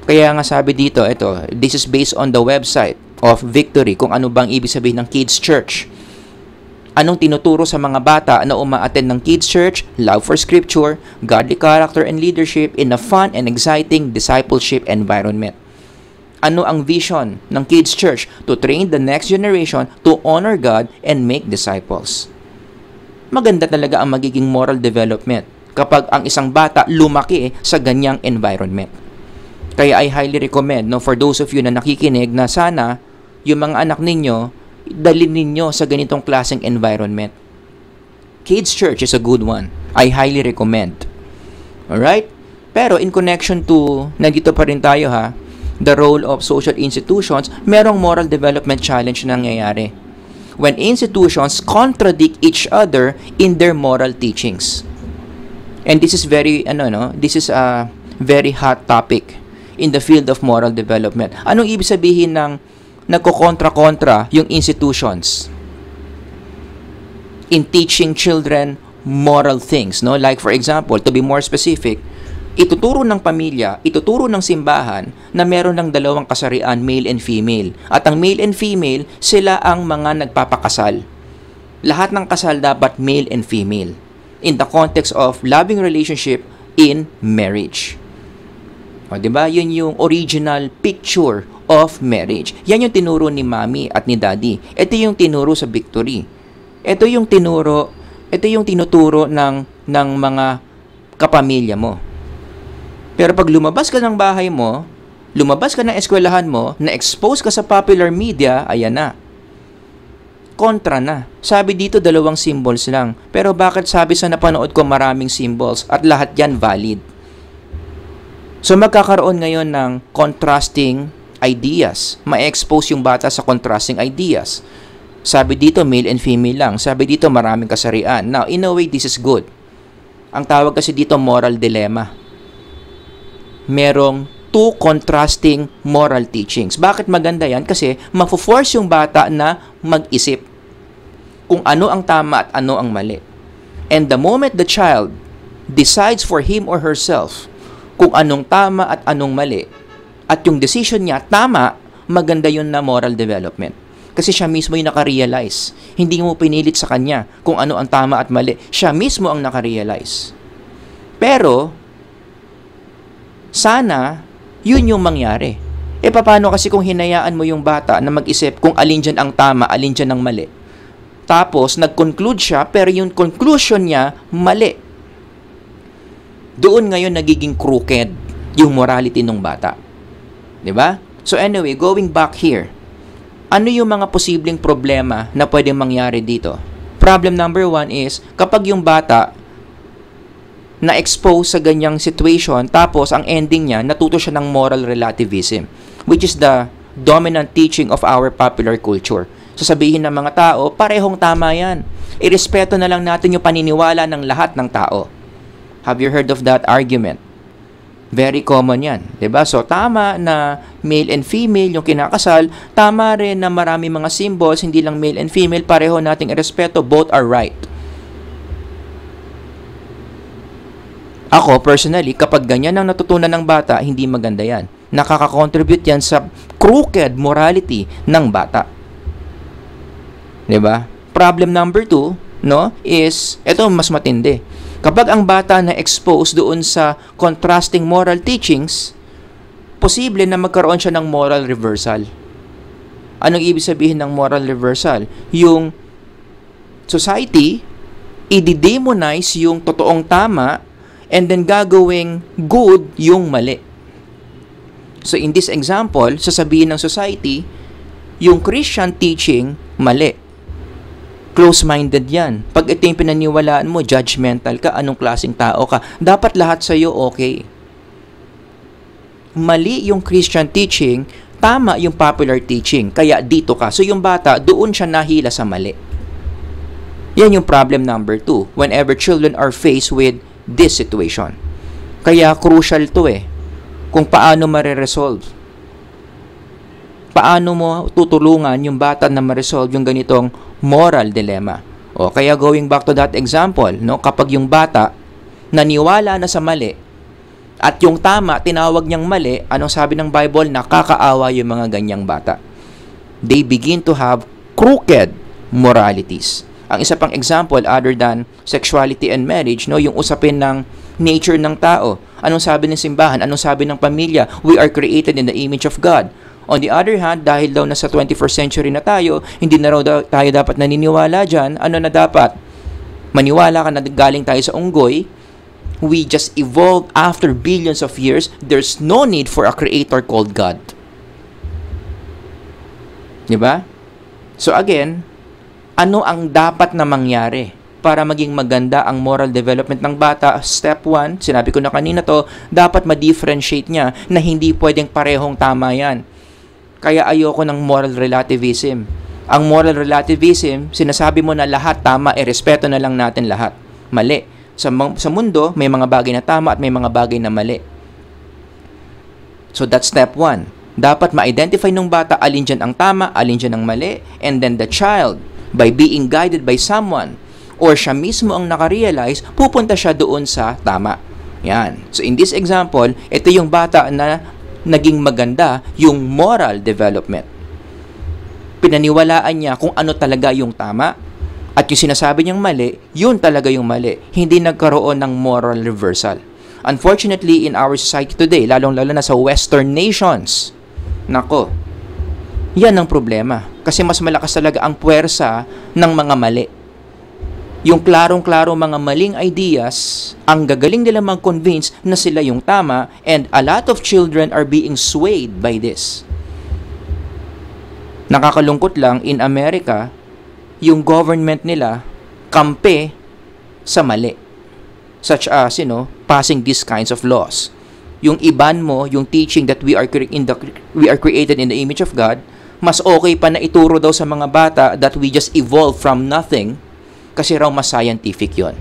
Kaya nga sabi dito, this is based on the website of Victory, kung ano bang ibig sabihin ng kids church. Anong tinuturo sa mga bata na uma-attend ng kids church? Love for scripture, godly character and leadership in a fun and exciting discipleship environment. Ano ang vision ng kids church? To train the next generation to honor God and make disciples. Maganda talaga ang magiging moral development kapag ang isang bata lumaki sa ganyang environment. Kaya I highly recommend, for those of you na nakikinig, na sana yung mga anak ninyo, dalhin ninyo sa ganitong klaseng environment. Kids Church is a good one. I highly recommend. Alright? Pero in connection to, nandito pa rin tayo the role of social institutions, merong moral development challenge na nangyayari. When institutions contradict each other in their moral teachings. And this is this is a very hot topic in the field of moral development. Anong ibig sabihin ng nagko-kontra-kontra yung institutions in teaching children moral things, Like for example, to be more specific, ituturo ng pamilya, ituturo ng simbahan na meron ng dalawang kasarian, male and female. At ang male and female, sila ang mga nagpapakasal. Lahat ng kasal dapat male and female in the context of loving relationship in marriage. O, diba? Yun yung original picture of marriage. Yan yung tinuro ni Mami at ni Daddy. Ito yung tinuro sa Victory. Ito yung tinuturo ng mga kapamilya mo. Pero pag lumabas ka ng bahay mo, lumabas ka ng eskwelahan mo, na-expose ka sa popular media, ayan na. Kontra na. Sabi dito, 2 symbols lang. Pero bakit sabi sa napanood ko maraming symbols at lahat yan valid? So magkakaroon ngayon ng contrasting ideas. Ma-expose yung bata sa contrasting ideas. Sabi dito, male and female lang. Sabi dito, maraming kasarian. Now, in a way, this is good. Ang tawag kasi dito, moral dilemma. Merong 2 contrasting moral teachings. Bakit maganda yan? Kasi mafo-force yung bata na mag-isip kung ano ang tama at ano ang mali. And the moment the child decides for him or herself kung anong tama at anong mali, at yung decision niya tama, maganda yun na moral development. Kasi siya mismo yung nakarealize. Hindi mo pinilit sa kanya kung ano ang tama at mali. Siya mismo ang nakarealize. Pero, sana, yun yung mangyari. Paano kasi kung hinayaan mo yung bata na mag-isip kung alin dyan ang tama, alin dyan ang mali? Tapos, nag-conclude siya, pero yung conclusion niya, mali. Doon ngayon nagiging crooked yung morality ng bata. Diba? So anyway, going back here, ano yung mga posibleng problema na pwedeng mangyari dito? Problem number 1 is, kapag yung bata na-expose sa ganyang situation, tapos ang ending niya, natuto siya ng moral relativism, which is the dominant teaching of our popular culture. Sasabihin ng mga tao, parehong tama yan. Irespeto na lang natin yung paniniwala ng lahat ng tao. Have you heard of that argument? Very common yan. Diba? So, tama na male and female yung kinakasal. Tama rin na marami mga symbols, hindi lang male and female, pareho nating irespeto. Both are right. Ako, personally, kapag ganyan ang natutunan ng bata, hindi maganda yan. Nakaka-contribute yan sa crooked morality ng bata. Diba? Problem number 2, is, ito mas matindi. Kapag ang bata na expose doon sa contrasting moral teachings, posible na magkaroon siya ng moral reversal. Anong ibig sabihin ng moral reversal? Yung society, i-demonize yung totoong tama and then gagawing good yung mali. So in this example, sasabihin ng society, yung Christian teaching, mali. Close-minded yan. Pag ito yung pinaniwalaan mo, judgmental ka, anong klaseng tao ka, dapat lahat sa'yo okay. Mali yung Christian teaching, tama yung popular teaching, kaya dito ka. So yung bata, doon siya nahila sa mali. Yan yung problem number 2 whenever children are faced with this situation. Kaya crucial to kung paano mare-resolve. Paano mo tutulungan yung bata na ma-resolve yung ganitong moral dilemma. Kaya going back to that example, no, kapag yung bata naniwala na sa mali at yung tama tinawag niyang mali, anong sabi ng Bible? Nakakaawa yung mga ganyang bata. They begin to have crooked moralities. Ang isa pang example other than sexuality and marriage, no, yung usapin ng nature ng tao. Anong sabi ng simbahan? Anong sabi ng pamilya? We are created in the image of God. On the other hand, dahil daw nasa 21st century na tayo, hindi na raw tayo dapat naniniwala dyan. Ano na dapat? Maniwala ka na galing tayo sa unggoy. We just evolved after billions of years. There's no need for a creator called God. Diba? So again, ano ang dapat na mangyari para maging maganda ang moral development ng bata? Step 1, sinabi ko na kanina to, dapat ma-differentiate niya na hindi pwedeng parehong tama yan. Kaya ayoko ng moral relativism. Ang moral relativism, sinasabi mo na lahat tama, respeto na lang natin lahat. Mali. Sa mundo, may mga bagay na tama at may mga bagay na mali. So that's step 1. Dapat ma-identify ng bata alin dyan ang tama, alin dyan ang mali, and then the child, by being guided by someone, or siya mismo ang nakarealize, pupunta siya doon sa tama. Yan. So in this example, ito yung bata na naging maganda yung moral development. Pinaniwalaan niya kung ano talaga yung tama, at yung sinasabi niyang mali, yun talaga yung mali. Hindi nagkaroon ng moral reversal. Unfortunately, in our society today, lalong-lalo na sa Western nations, nako, yan ang problema. Kasi mas malakas talaga ang puwersa ng mga mali. Yung klarong-klaro mga maling ideas, ang gagaling nila mag-convince na sila yung tama, and a lot of children are being swayed by this. Nakakalungkot lang, in America, yung government nila kampe sa mali. Such as, passing these kinds of laws. Yung iban mo, yung teaching that we are created in the image of God, mas okay pa na ituro daw sa mga bata that we just evolved from nothing kasi raw mas scientific yon.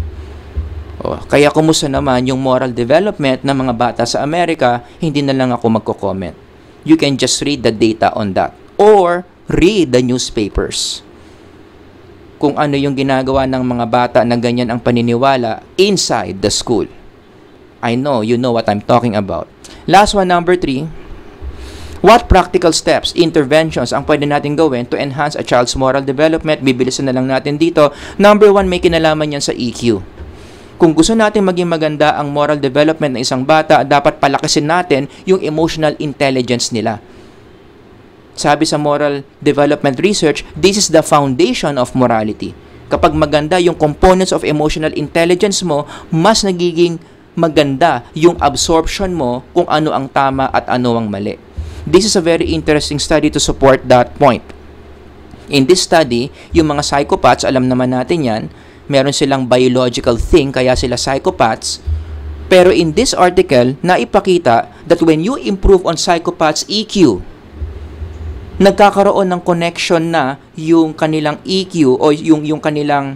Kaya kumusta naman yung moral development ng mga bata sa Amerika, hindi na lang ako magko-comment. You can just read the data on that. Or read the newspapers. Kung ano yung ginagawa ng mga bata na ganyan ang paniniwala inside the school. I know, you know what I'm talking about. Last one, number 3. What practical steps, interventions ang pwede natin gawin to enhance a child's moral development? Bibilisan na lang natin dito. Number 1, may kinalaman yan sa EQ. Kung gusto natin maging maganda ang moral development ng isang bata, dapat palakasin natin yung emotional intelligence nila. Sabi sa moral development research, this is the foundation of morality. Kapag maganda yung components of emotional intelligence mo, mas nagiging maganda yung absorption mo kung ano ang tama at ano ang mali. This is a very interesting study to support that point. In this study, yung mga psychopaths, alam naman natin yan, meron silang biological thing, kaya sila psychopaths. Pero in this article, naipakita that when you improve on psychopaths' EQ, nagkakaroon ng connection na yung kanilang EQ o yung kanilang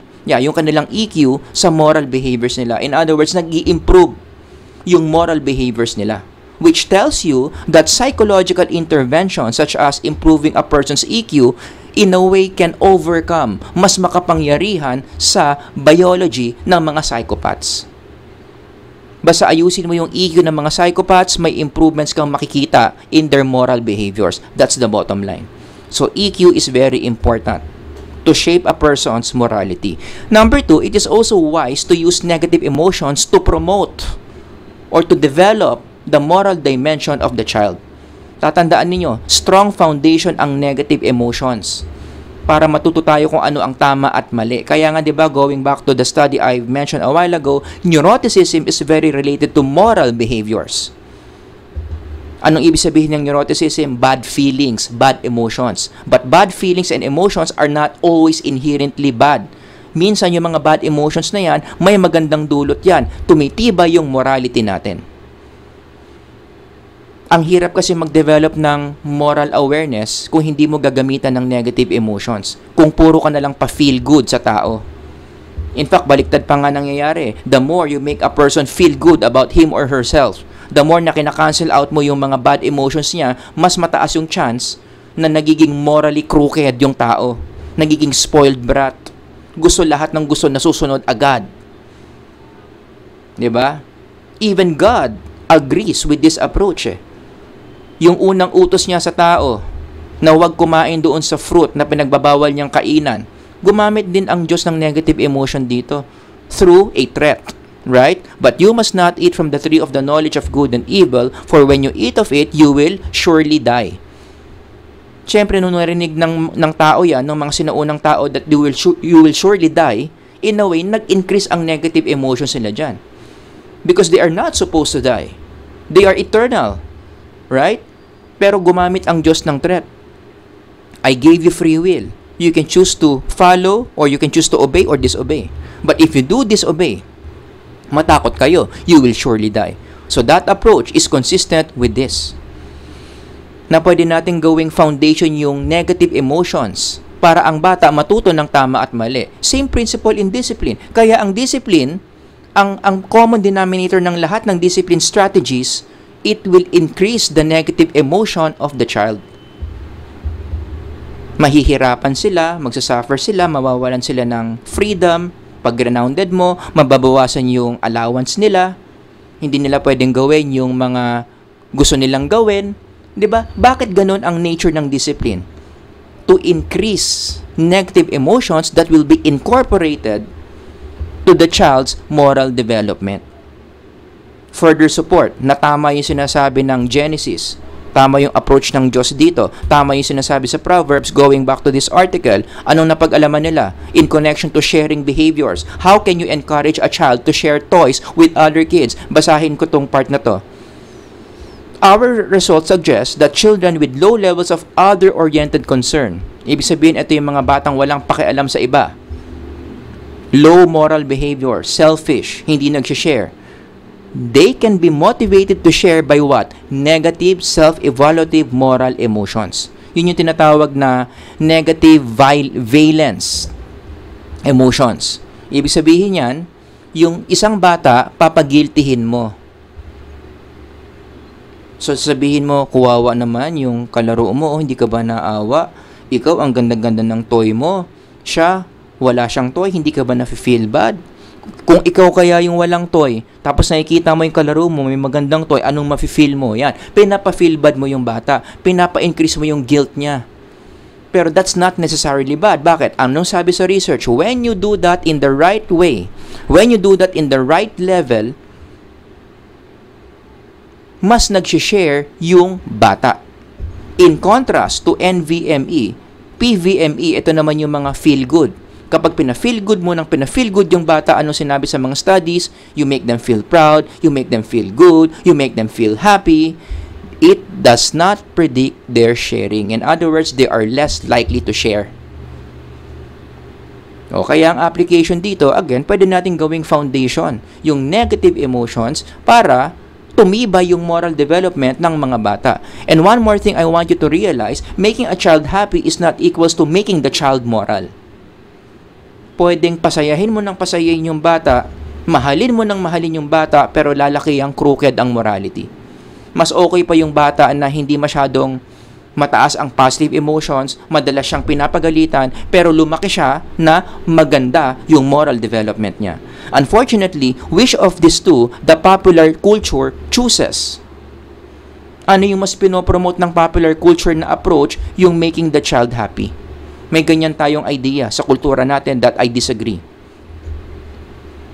EQ sa moral behaviors nila. In other words, nag-i-improve yung moral behaviors nila, which tells you that psychological interventions such as improving a person's EQ in a way can overcome, mas makapangyarihan sa biology ng mga psychopaths. Basta ayusin mo yung EQ ng mga psychopaths, may improvements kang makikita in their moral behaviors. That's the bottom line. So EQ is very important to shape a person's morality. Number 2, it is also wise to use negative emotions to promote or to develop the moral dimension of the child. Tatandaan ninyo, strong foundation ang negative emotions para matuto tayo kung ano ang tama at mali. Kaya nga 'di ba, going back to the study I mentioned a while ago, neuroticism is very related to moral behaviors. Anong ibig sabihin ng neuroticism? Bad feelings, bad emotions. But bad feelings and emotions are not always inherently bad. Minsan yung mga bad emotions na yan, may magandang dulot yan. Tumitibay yung morality natin. Ang hirap kasi mag-develop ng moral awareness kung hindi mo gagamitan ng negative emotions. Kung puro ka na lang pa-feel good sa tao. In fact, baliktad pa nga nangyayari. The more you make a person feel good about him or herself, the more na kinakancel out mo yung mga bad emotions niya, mas mataas yung chance na nagiging morally crooked yung tao. Nagiging spoiled brat. Gusto lahat ng gusto nasusunod agad. 'Di ba? Even God agrees with this approach eh. Yung unang utos niya sa tao na huwag kumain doon sa fruit na pinagbabawal niyang kainan, gumamit din ang Diyos ng negative emotion dito through a threat, right? But you must not eat from the tree of the knowledge of good and evil, for when you eat of it, you will surely die. Siyempre, nung narinig ng tao yan, ng mga sinaunang tao that you will surely die, in a way, nag-increase ang negative emotions nila dyan. Because they are not supposed to die. They are eternal, right? Pero gumamit ang Diyos ng threat. I gave you free will. You can choose to follow or you can choose to obey or disobey. But if you do disobey, matakot kayo, you will surely die. So that approach is consistent with this. Na pwede natin gawing foundation yung negative emotions para ang bata matuto ng tama at mali. Same principle in discipline. Kaya ang discipline, ang common denominator ng lahat ng discipline strategies, it will increase the negative emotion of the child. Mahihirapan sila, magsasuffer sila, mawawalan sila ng freedom. Pag grounded mo, mababawasan yung allowance nila. Hindi nila pwedeng gawin yung mga gusto nilang gawin. 'Di ba? Bakit ganun ang nature ng discipline? To increase negative emotions that will be incorporated to the child's moral development. Further support, na tama yung sinasabi ng Genesis. Tama yung approach ng Diyos dito. Tama yung sinasabi sa Proverbs, going back to this article. Anong napag-alaman nila? In connection to sharing behaviors. How can you encourage a child to share toys with other kids? Basahin ko tong part na to. Our results suggest that children with low levels of other-oriented concern, ibig sabihin ito yung mga batang walang pakialam sa iba, low moral behavior, selfish, hindi nag-share, they can be motivated to share by what? Negative, self-evaluative moral emotions. Yun yung tinatawag na negative valence emotions. Ibig sabihin yan, yung isang bata, papagiltihin mo. So, sabihin mo, kuwawa naman yung kalaro mo, hindi ka ba naawa? Ikaw, ang ganda-ganda ng toy mo. Siya, wala siyang toy, hindi ka ba na-feel bad? Kung ikaw kaya yung walang toy, tapos nakikita mo yung kalaro mo, may magandang toy, anong mafe-feel mo? Yan, pinapa-feel bad mo yung bata, pinapa-increase mo yung guilt niya. Pero that's not necessarily bad. Bakit? Anong sabi sa research? When you do that in the right way, when you do that in the right level, mas nag-share yung bata. In contrast to NVME, PVME, ito naman yung mga feel good. Kapag pina-feel good mo ng pina-feel good yung bata, anong sinabi sa mga studies? You make them feel proud, you make them feel good, you make them feel happy. It does not predict their sharing. In other words, they are less likely to share. O kaya ang application dito, again, pwede natin gawing foundation yung negative emotions para tumibay yung moral development ng mga bata. And one more thing I want you to realize, making a child happy is not equals to making the child moral. Pwedeng pasayahin mo ng pasayahin yung bata, mahalin mo ng mahalin yung bata, pero lalaki ang crooked ang morality. Mas okay pa yung bata na hindi masyadong mataas ang positive emotions, madalas siyang pinapagalitan, pero lumaki siya na maganda yung moral development niya. Unfortunately, which of these two the popular culture chooses? Ano yung mas pinopromote ng popular culture na approach? Yung making the child happy. May ganyan tayong idea sa kultura natin that I disagree.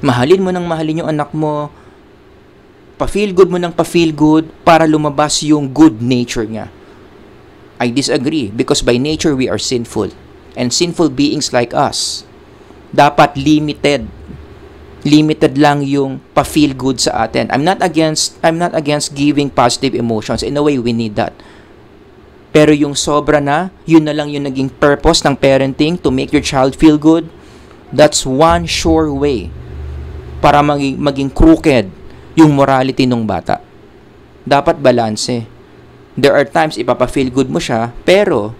Mahalin mo ng mahalin yung anak mo, pa-feel good mo ng pa-feel good para lumabas yung good nature niya. I disagree because by nature we are sinful. And sinful beings like us, dapat limited lang yung pa-feel good sa atin. I'm not against giving positive emotions. In a way, we need that. Pero yung sobra na, yun na lang yung naging purpose ng parenting to make your child feel good. That's one sure way para maging crooked yung morality ng bata. Dapat balanse. There are times ipapa-feel good mo siya, pero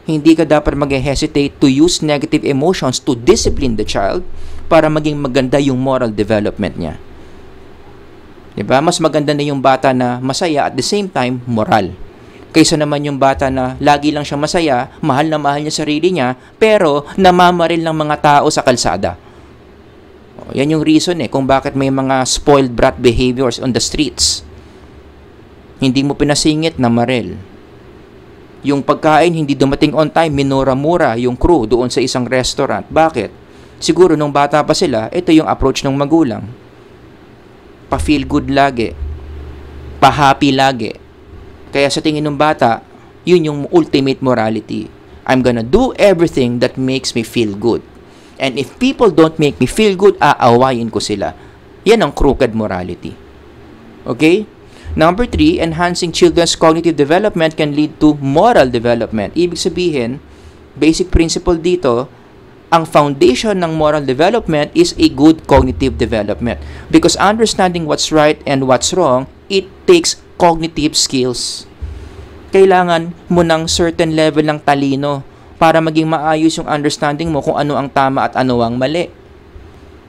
hindi ka dapat mag-hesitate to use negative emotions to discipline the child. para maging maganda yung moral development niya. Diba? Mas maganda na yung bata na masaya at the same time moral. Kaysa naman yung bata na lagi lang siya masaya, mahal na mahal niya sarili niya, pero namamaril ng mga tao sa kalsada. Yan yung reason kung bakit may mga spoiled brat behaviors on the streets. Hindi mo pinasingit na maril. Yung pagkain hindi dumating on time, minura-mura yung crew doon sa isang restaurant. Bakit? Siguro nung bata pa sila, ito yung approach ng magulang. Pa-feel good lagi. Pa-happy lagi. Kaya sa tingin ng bata, yun yung ultimate morality. I'm gonna do everything that makes me feel good. And if people don't make me feel good, aawayin ko sila. Yan ang crooked morality. Okay? Number 3, enhancing children's cognitive development can lead to moral development. Ibig sabihin, basic principle dito, ang foundation ng moral development is a good cognitive development. Because understanding what's right and what's wrong, it takes cognitive skills. Kailangan mo ng certain level ng talino para maging maayos yung understanding mo kung ano ang tama at ano ang mali.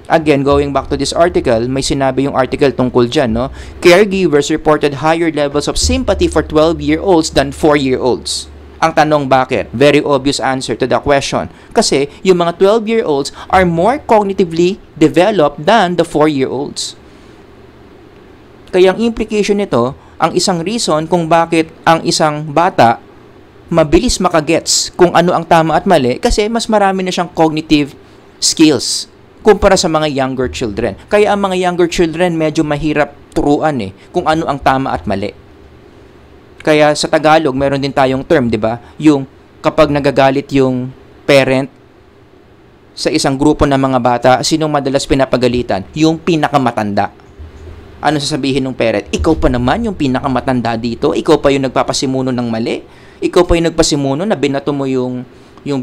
Again, going back to this article, may sinabi yung article tungkol dyan, no? Caregivers reported higher levels of sympathy for 12-year-olds than 4-year-olds. Ang tanong bakit? Very obvious answer to the question. Kasi yung mga 12-year-olds are more cognitively developed than the 4-year-olds. Kaya ang implication nito, ang isang reason kung bakit ang isang bata mabilis makagets kung ano ang tama at mali kasi mas marami na siyang cognitive skills kumpara sa mga younger children. Kaya ang mga younger children medyo mahirap turuan kung ano ang tama at mali. Kaya sa Tagalog, meron din tayong term, di ba? Yung kapag nagagalit yung parent sa isang grupo ng mga bata, sinong madalas pinapagalitan? Yung pinakamatanda. Ano sasabihin ng parent? Ikaw pa naman yung pinakamatanda dito. Ikaw pa yung nagpapasimuno ng mali. Ikaw pa yung nagpasimuno na binato mo yung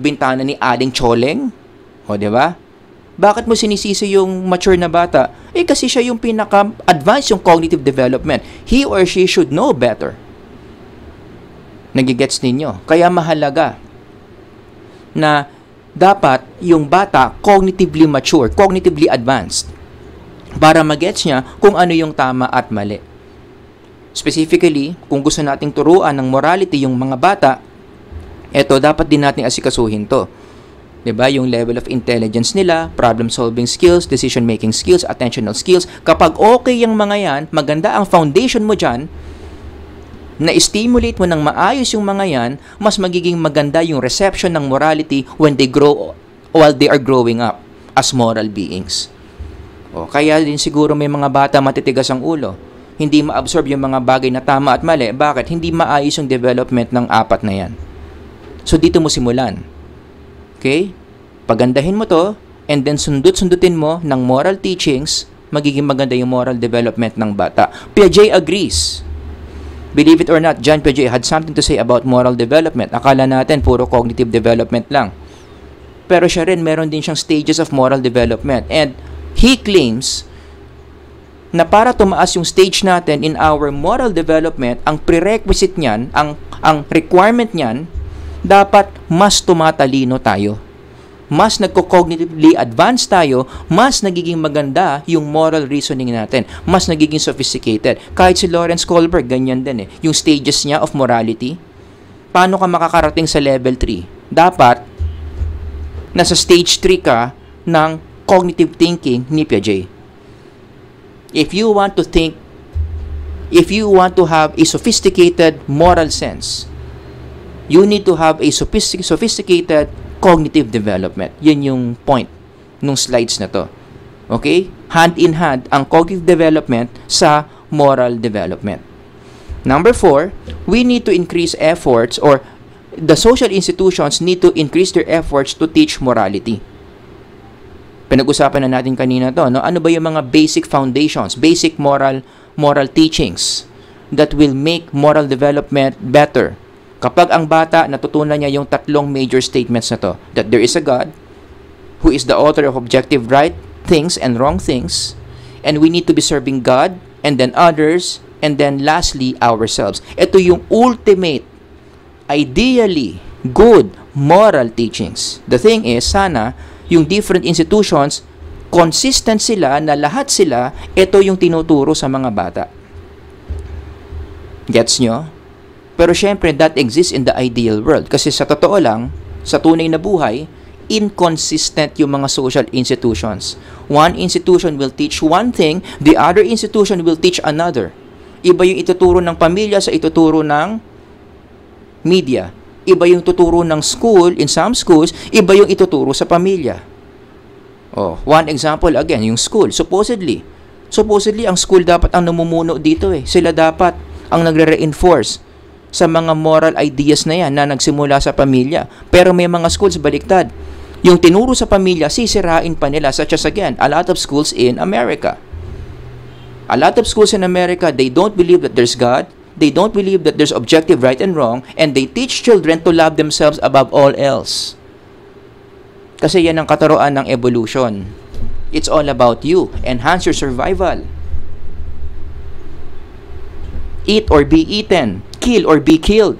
bintana ni Aling Choleng. O, di ba? Bakit mo sinisisi yung mature na bata? Kasi siya yung pinaka-advanced yung cognitive development. He or she should know better. Nagigets ninyo? Kaya mahalaga na dapat yung bata cognitively mature, cognitively advanced para magets niya kung ano yung tama at mali. Specifically, kung gusto nating turuan ng morality yung mga bata, eto dapat din nating asikasuhin to. 'Di ba? Yung level of intelligence nila, problem solving skills, decision making skills, attentional skills. Kapag okay yung mga yan, maganda ang foundation mo diyan, na-stimulate mo ng maayos yung mga yan, mas magiging maganda yung reception ng morality when they grow, while they are growing up as moral beings. Kaya din siguro may mga bata matitigas ang ulo. Hindi ma-absorb yung mga bagay na tama at mali. Bakit? Hindi maayos yung development ng apat na yan. So, dito mo simulan. Okay? Pagandahin mo to, and then sundut-sundutin mo ng moral teachings, magiging maganda yung moral development ng bata. Piaget agrees. Believe it or not, John Piaget had something to say about moral development. Akala natin puro cognitive development lang. Pero siya rin, meron din siyang stages of moral development. And he claims na para tumaas yung stage natin in our moral development, ang prerequisite niyan, ang requirement niyan, dapat mas tumatalino tayo. Mas nagko-cognitively advanced tayo, mas nagiging maganda yung moral reasoning natin. Mas nagiging sophisticated. Kahit si Lawrence Kohlberg, ganyan din yung stages niya of morality. Paano ka makakarating sa level 3? Dapat, nasa stage 3 ka ng cognitive thinking ni Piaget. If you want to have a sophisticated moral sense, you need to have a sophisticated cognitive development. Yun yung point nung slides na to. Okay? Hand in hand ang cognitive development sa moral development. Number 4, we need to increase efforts, or the social institutions need to increase their efforts to teach morality. Pinag-usapan na natin kanina to, no? Ano ba yung mga basic foundations, basic moral teachings that will make moral development better? Kapag ang bata natutunan niya yung tatlong major statements na to, that there is a God who is the author of objective right things and wrong things, and we need to be serving God, and then others, and then lastly, ourselves. Ito yung ultimate, ideally, good moral teachings. The thing is, sana, yung different institutions consistent sila na lahat sila, ito yung tinuturo sa mga bata. Gets nyo? Pero syempre, that exists in the ideal world. Kasi sa totoo lang, sa tunay na buhay, inconsistent yung mga social institutions. One institution will teach one thing, the other institution will teach another. Iba yung ituturo ng pamilya sa ituturo ng media. Iba yung tuturo ng school, in some schools, iba yung ituturo sa pamilya. Oh, one example again, yung school. Supposedly, ang school dapat ang namumuno dito eh. Sila dapat ang nagre-reinforce sa mga moral ideas na yan na nagsimula sa pamilya. Pero may mga schools baliktad. Yung tinuro sa pamilya, sisirain pa nila, such as again, a lot of schools in America. A lot of schools in America, they don't believe that there's God, they don't believe that there's objective right and wrong, and they teach children to love themselves above all else. Kasi yan ang katuruan ng evolution. It's all about you. Enhance your survival. Eat or be eaten. Kill or be killed.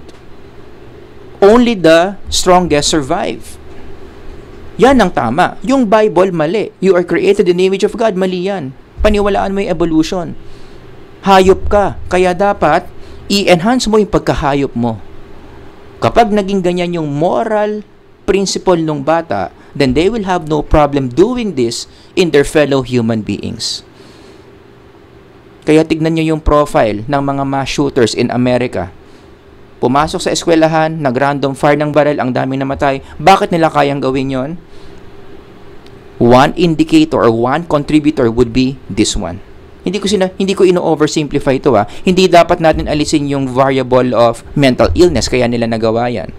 Only the strongest survive. Yan ang tama. Yung Bible, mali. You are created in the image of God, mali yan. Paniwalaan mo yung evolution. Hayop ka. Kaya dapat, i-enhance mo yung pagkahayop mo. Kapag naging ganyan yung moral principle ng bata, then they will have no problem doing this in their fellow human beings. Kaya tignan nyo yung profile ng mga mass shooters in America. Pumasok sa eskwelahan, nag-random fire ng baril, ang dami namatay. Bakit nila kayang gawin yon? One indicator or one contributor would be this one. Hindi ko ino-oversimplify ito ha. Hindi dapat natin alisin yung variable of mental illness kaya nila nagawa yan.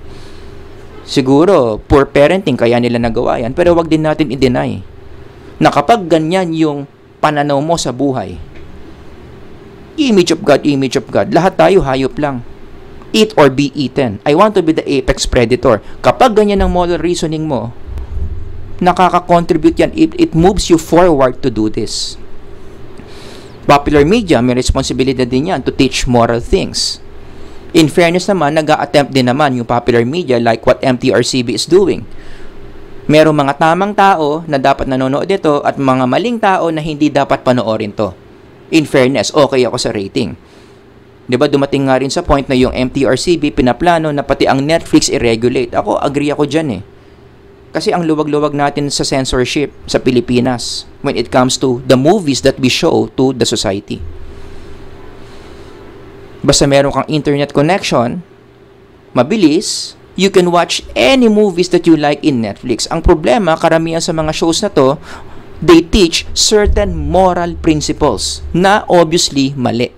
Siguro, poor parenting kaya nila nagawa yan, pero wag din natin i-deny na kapag ganyan yung pananaw mo sa buhay, image of God, lahat tayo hayop lang. Eat or be eaten. I want to be the apex predator. Kapag ganyan ang moral reasoning mo, nakaka-contribute yan. It moves you forward to do this. Popular media, may responsibility din yan to teach moral things. In fairness naman, nag-a-attempt din naman yung popular media like what MTRCB is doing. Merong mga tamang tao na dapat nanonood dito at mga maling tao na hindi dapat panoorin to. In fairness, okay ako sa rating. Diba, dumating nga rin sa point na yung MTRCB pinaplano na pati ang Netflix i-regulate. Ako, agree ako dyan eh. Kasi ang luwag-luwag natin sa censorship sa Pilipinas when it comes to the movies that we show to the society. Basta meron kang internet connection, mabilis, you can watch any movies that you like in Netflix. Ang problema, karamihan sa mga shows na to, they teach certain moral principles na obviously mali.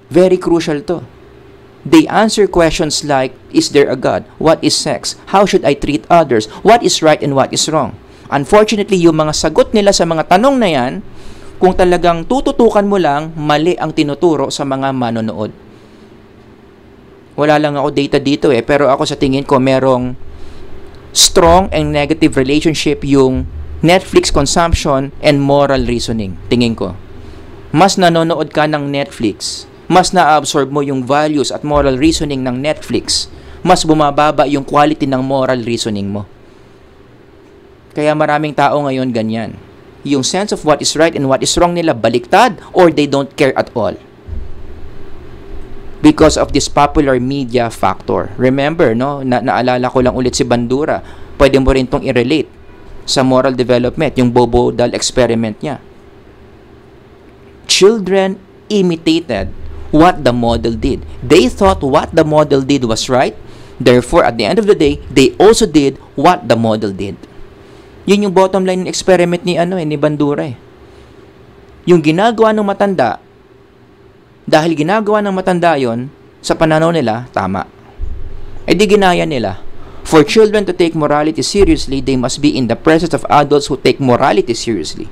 Very crucial to. They answer questions like, is there a God? What is sex? How should I treat others? What is right and what is wrong? Unfortunately, yung mga sagot nila sa mga tanong na yan, kung talagang tututukan mo lang, mali ang tinuturo sa mga manonood. Wala lang ako data dito eh, pero ako sa tingin ko merong strong and negative relationship yung Netflix consumption and moral reasoning. Tingin ko. Mas nanonood ka ng Netflix, mas na-absorb mo yung values at moral reasoning ng Netflix, mas bumababa yung quality ng moral reasoning mo. Kaya maraming tao ngayon ganyan. Yung sense of what is right and what is wrong nila baliktad or they don't care at all. Because of this popular media factor. Remember, no? Naalala ko lang ulit si Bandura. Pwede mo rin itong i-relate sa moral development, yung Bobo-Dal experiment niya. Children imitated what the model did. They thought what the model did was right. Therefore, at the end of the day, they also did what the model did. Yun yung bottom line ng experiment ni Bandura eh. Yung ginagawa ng matanda, dahil ginagawa ng matanda yon sa pananaw nila, tama. E di ginaya nila. For children to take morality seriously, they must be in the presence of adults who take morality seriously.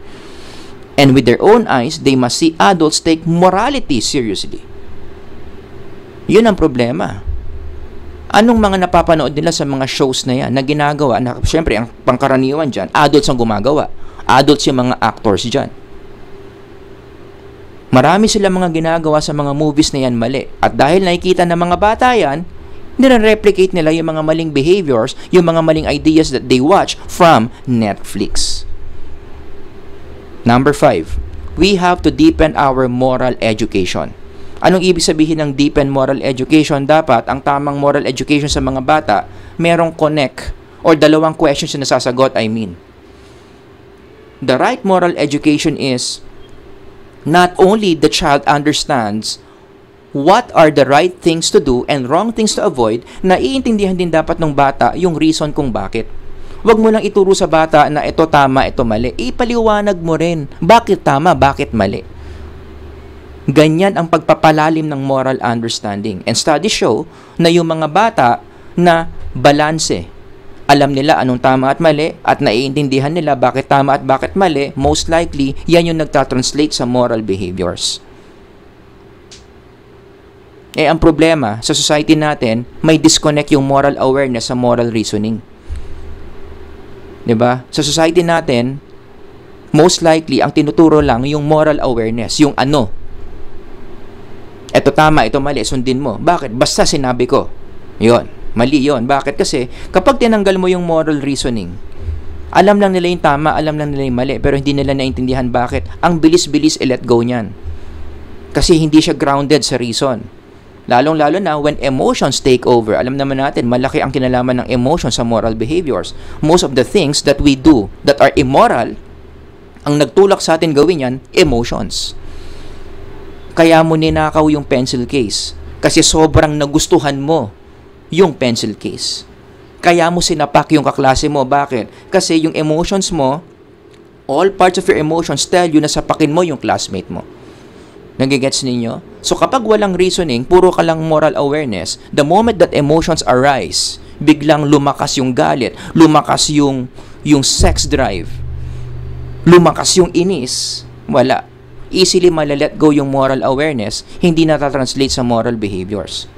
And with their own eyes, they must see adults take morality seriously. Yun ang problema. Anong mga napapanood nila sa mga shows na yan na ginagawa, na syempre ang pangkaraniwan dyan, adults ang gumagawa. Adults yung mga actors dyan. Marami silang mga ginagawa sa mga movies na yan mali. At dahil nakikita ng mga bata yan, nire-replicate nila yung mga maling behaviors, yung mga maling ideas that they watch from Netflix. Number 5, we have to deepen our moral education. Anong ibig sabihin ng deepen moral education? Dapat ang tamang moral education sa mga bata, merong connect or dalawang questions na nasasagot, The right moral education is not only the child understands what are the right things to do and wrong things to avoid, naiintindihan din dapat ng bata yung reason kung bakit. Huwag mo lang ituro sa bata na ito tama, ito mali. Ipaliwanag mo rin, bakit tama, bakit mali. Ganyan ang pagpapalalim ng moral understanding. And studies show na yung mga bata na balanse, alam nila anong tama at mali at naiintindihan nila bakit tama at bakit mali, most likely, yan yung nagtatranslate sa moral behaviors. Ang problema sa society natin, may disconnect yung moral awareness sa moral reasoning. 'Di ba? Sa society natin, most likely ang tinuturo lang yung moral awareness, yung ano. Ito tama, ito mali, sundin mo. Bakit? Basta sinabi ko. 'Yon, mali 'yon. Bakit? Kasi kapag tinanggal mo yung moral reasoning, alam lang nila yung tama, alam lang nila yung mali, pero hindi nila naintindihan bakit. Ang bilis-bilis i-let go niyan. Kasi hindi siya grounded sa reason. Lalong-lalo na when emotions take over. Alam naman natin, malaki ang kinalaman ng emotions sa moral behaviors. Most of the things that we do that are immoral, ang nagtulak sa atin gawin yan, emotions. Kaya mo ninakaw yung pencil case. Kasi sobrang nagustuhan mo yung pencil case. Kaya mo sinapak yung kaklase mo. Bakit? Kasi yung emotions mo, all parts of your emotions tell you na sapakin mo yung classmate mo. Nagigets ninyo? So kapag walang reasoning, puro ka lang moral awareness, the moment that emotions arise, biglang lumakas yung galit, lumakas yung sex drive, lumakas yung inis, wala. Easily malalet go yung moral awareness, hindi natatranslate sa moral behaviors.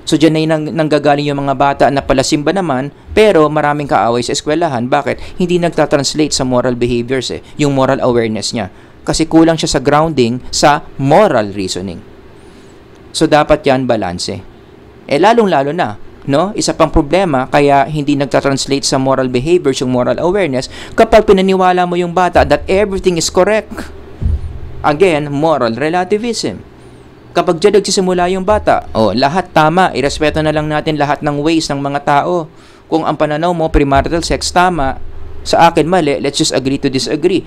So dyan na yung nanggagaling yung mga bata na palasimba naman, pero maraming kaaway sa eskwelahan. Bakit? Hindi nagtatranslate sa moral behaviors yung moral awareness niya. Kasi kulang siya sa grounding sa moral reasoning. So dapat yan balanse. Lalong-lalo na, no? Isa pang problema kaya hindi nagtatranslate sa moral behaviors yung moral awareness kapag pinaniwala mo yung bata that everything is correct. Again, moral relativism. Kapag dyan nagsisimula yung bata, lahat tama, irespeto na lang natin lahat ng ways ng mga tao. Kung ang pananaw mo, premarital sex tama, sa akin mali, let's just agree to disagree.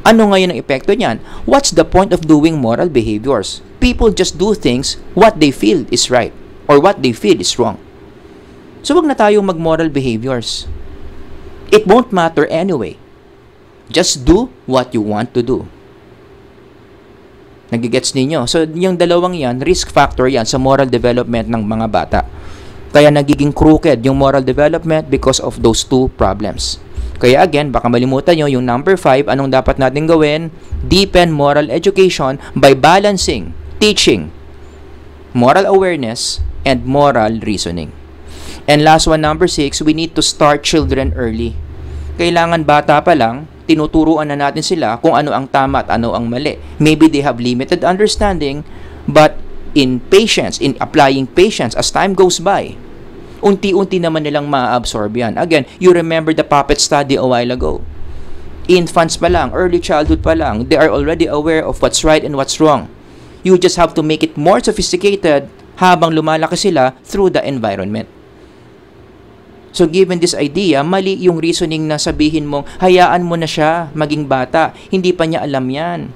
Ano ngayon ang epekto niyan? What's the point of doing moral behaviors? People just do things what they feel is right or what they feel is wrong. So wag na tayong mag-moral behaviors. It won't matter anyway. Just do what you want to do. Nagigets ninyo? So yung dalawang yan, risk factor yan sa moral development ng mga bata. Kaya nagiging crooked yung moral development because of those two problems. Kaya again, baka malimutan nyo yung number 5, anong dapat natin gawin? Deepen moral education by balancing, teaching, moral awareness, and moral reasoning. And last one, number 6, we need to start children early. Kailangan bata pa lang, tinuturuan na natin sila kung ano ang tama at ano ang mali. Maybe they have limited understanding, but in patience, in applying patience as time goes by, unti-unti naman nilang ma-absorb yan. Again, you remember the puppet study a while ago. Infants pa lang, early childhood pa lang, they are already aware of what's right and what's wrong. You just have to make it more sophisticated habang lumalaki sila through the environment. So given this idea, mali yung reasoning na sabihin mong, hayaan mo na siya maging bata. Hindi pa niya alam yan.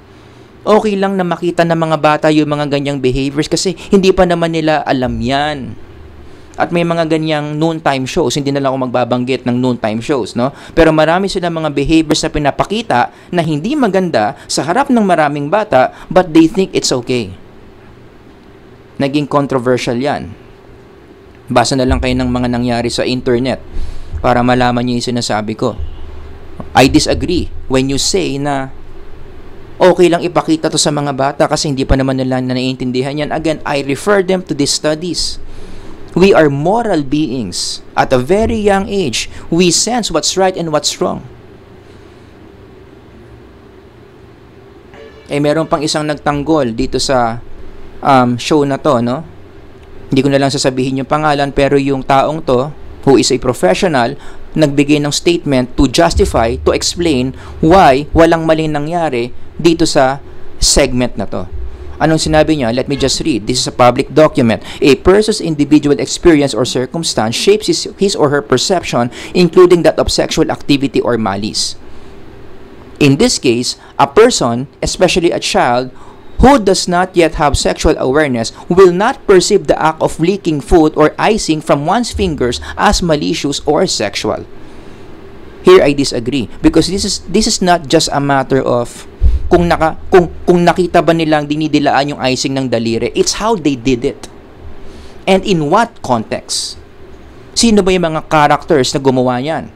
Okay lang na makita ng mga bata yung mga ganyang behaviors kasi hindi pa naman nila alam yan. At may mga ganyang noontime shows, hindi na lang ako magbabanggit ng noontime shows, no? Pero marami silang mga behaviors na pinapakita na hindi maganda sa harap ng maraming bata, but they think it's okay. Naging controversial yan. Basa na lang kayo ng mga nangyari sa internet para malaman niyo yung sinasabi ko. I disagree when you say na okay lang ipakita to sa mga bata kasi hindi pa naman nila naiintindihan yan. Again, I refer them to these studies. We are moral beings. At a very young age, we sense what's right and what's wrong. Meron pang isang nagtanggol dito sa show na to, no? Hindi ko na lang sasabihin yung pangalan, pero yung taong to, who is a professional, nagbigay ng statement to justify, to explain why walang maling nangyari dito sa segment na to. Anong sinabi niya? Let me just read. This is a public document. A person's individual experience or circumstance shapes his or her perception, including that of sexual activity or malice. In this case, a person, especially a child, who does not yet have sexual awareness will not perceive the act of licking food or icing from one's fingers as malicious or sexual. Here I disagree, because this is not just a matter of kung nakita ba nilang dinidilaan yung icing ng daliri. It's how they did it. And in what context? Sino ba yung mga characters na gumawa niyan?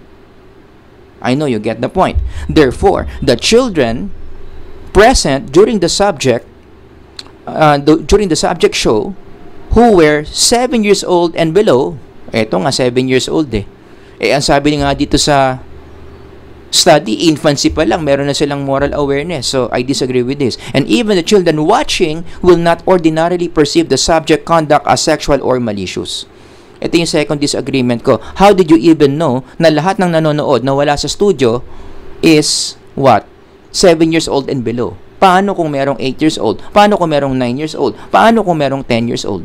I know you get the point. Therefore, the children present during the subject show who were 7 years old and below, eto nga 7 years old ang sabi nga dito sa study, infancy pa lang, meron na silang moral awareness. So, I disagree with this. And even the children watching will not ordinarily perceive the subject conduct as sexual or malicious. Ito yung second disagreement ko. How did you even know na lahat ng nanonood na wala sa studio is what? 7 years old and below. Paano kung merong 8 years old? Paano kung merong 9 years old? Paano kung merong 10 years old?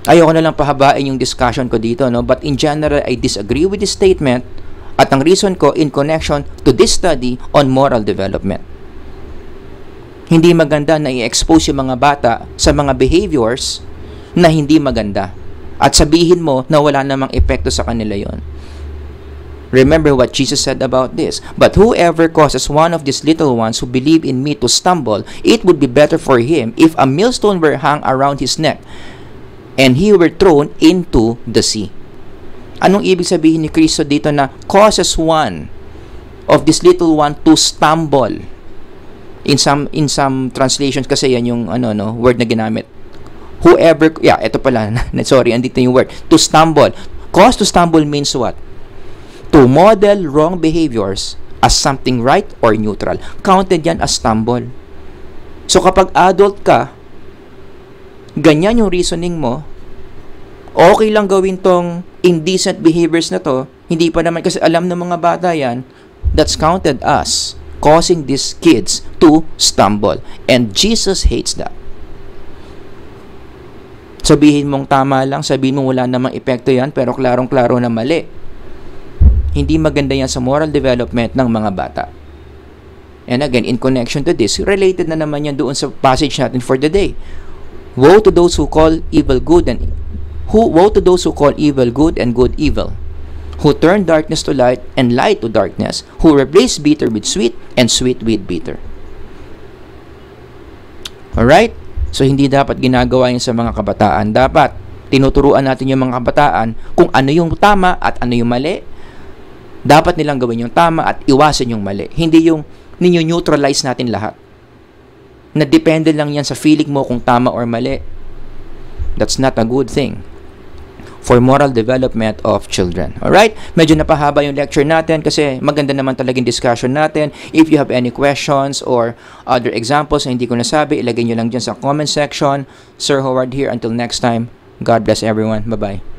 Ayoko na lang pahabain yung discussion ko dito, no? But in general, I disagree with this statement at ang reason ko in connection to this study on moral development. Hindi maganda na i-expose yung mga bata sa mga behaviors na hindi maganda at sabihin mo na wala namang epekto sa kanila yon. Remember what Jesus said about this. But whoever causes one of these little ones who believe in me to stumble, it would be better for him if a millstone were hung around his neck and he were thrown into the sea. Anong ibig sabihin ni Kristo dito na causes one of this little one to stumble? In some translations kasi yan yung word na ginamit. Whoever, ito pala, sorry, andito yung word. To stumble. Cause to stumble means what? To model wrong behaviors as something right or neutral. Counted yan as stumble. So kapag adult ka, ganyan yung reasoning mo, okay lang gawin tong indecent behaviors na to, hindi pa naman kasi alam ng mga bata yan, that's counted as causing these kids to stumble. And Jesus hates that. Sabihin mong tama lang, sabihin mong wala namang epekto yan, pero klarong-klaro na mali. Hindi maganda yan sa moral development ng mga bata. And again, in connection to this, related na naman yan doon sa passage natin for the day. Woe to those who call evil good and good evil, who turn darkness to light and light to darkness, who replace bitter with sweet and sweet with bitter. Alright? So, hindi dapat ginagawa yun sa mga kabataan. Dapat tinuturuan natin yung mga kabataan kung ano yung tama at ano yung mali. Dapat nilang gawin yung tama at iwasan yung mali. Hindi yung ninyo-neutralize natin lahat. Na depende lang yan sa feeling mo kung tama or mali. That's not a good thing for moral development of children. Alright? Medyo napahaba yung lecture natin kasi maganda naman talagang discussion natin. If you have any questions or other examples na hindi ko nasabi, ilagay nyo lang dyan sa comment section. Sir Howard here. Until next time, God bless everyone. Bye-bye.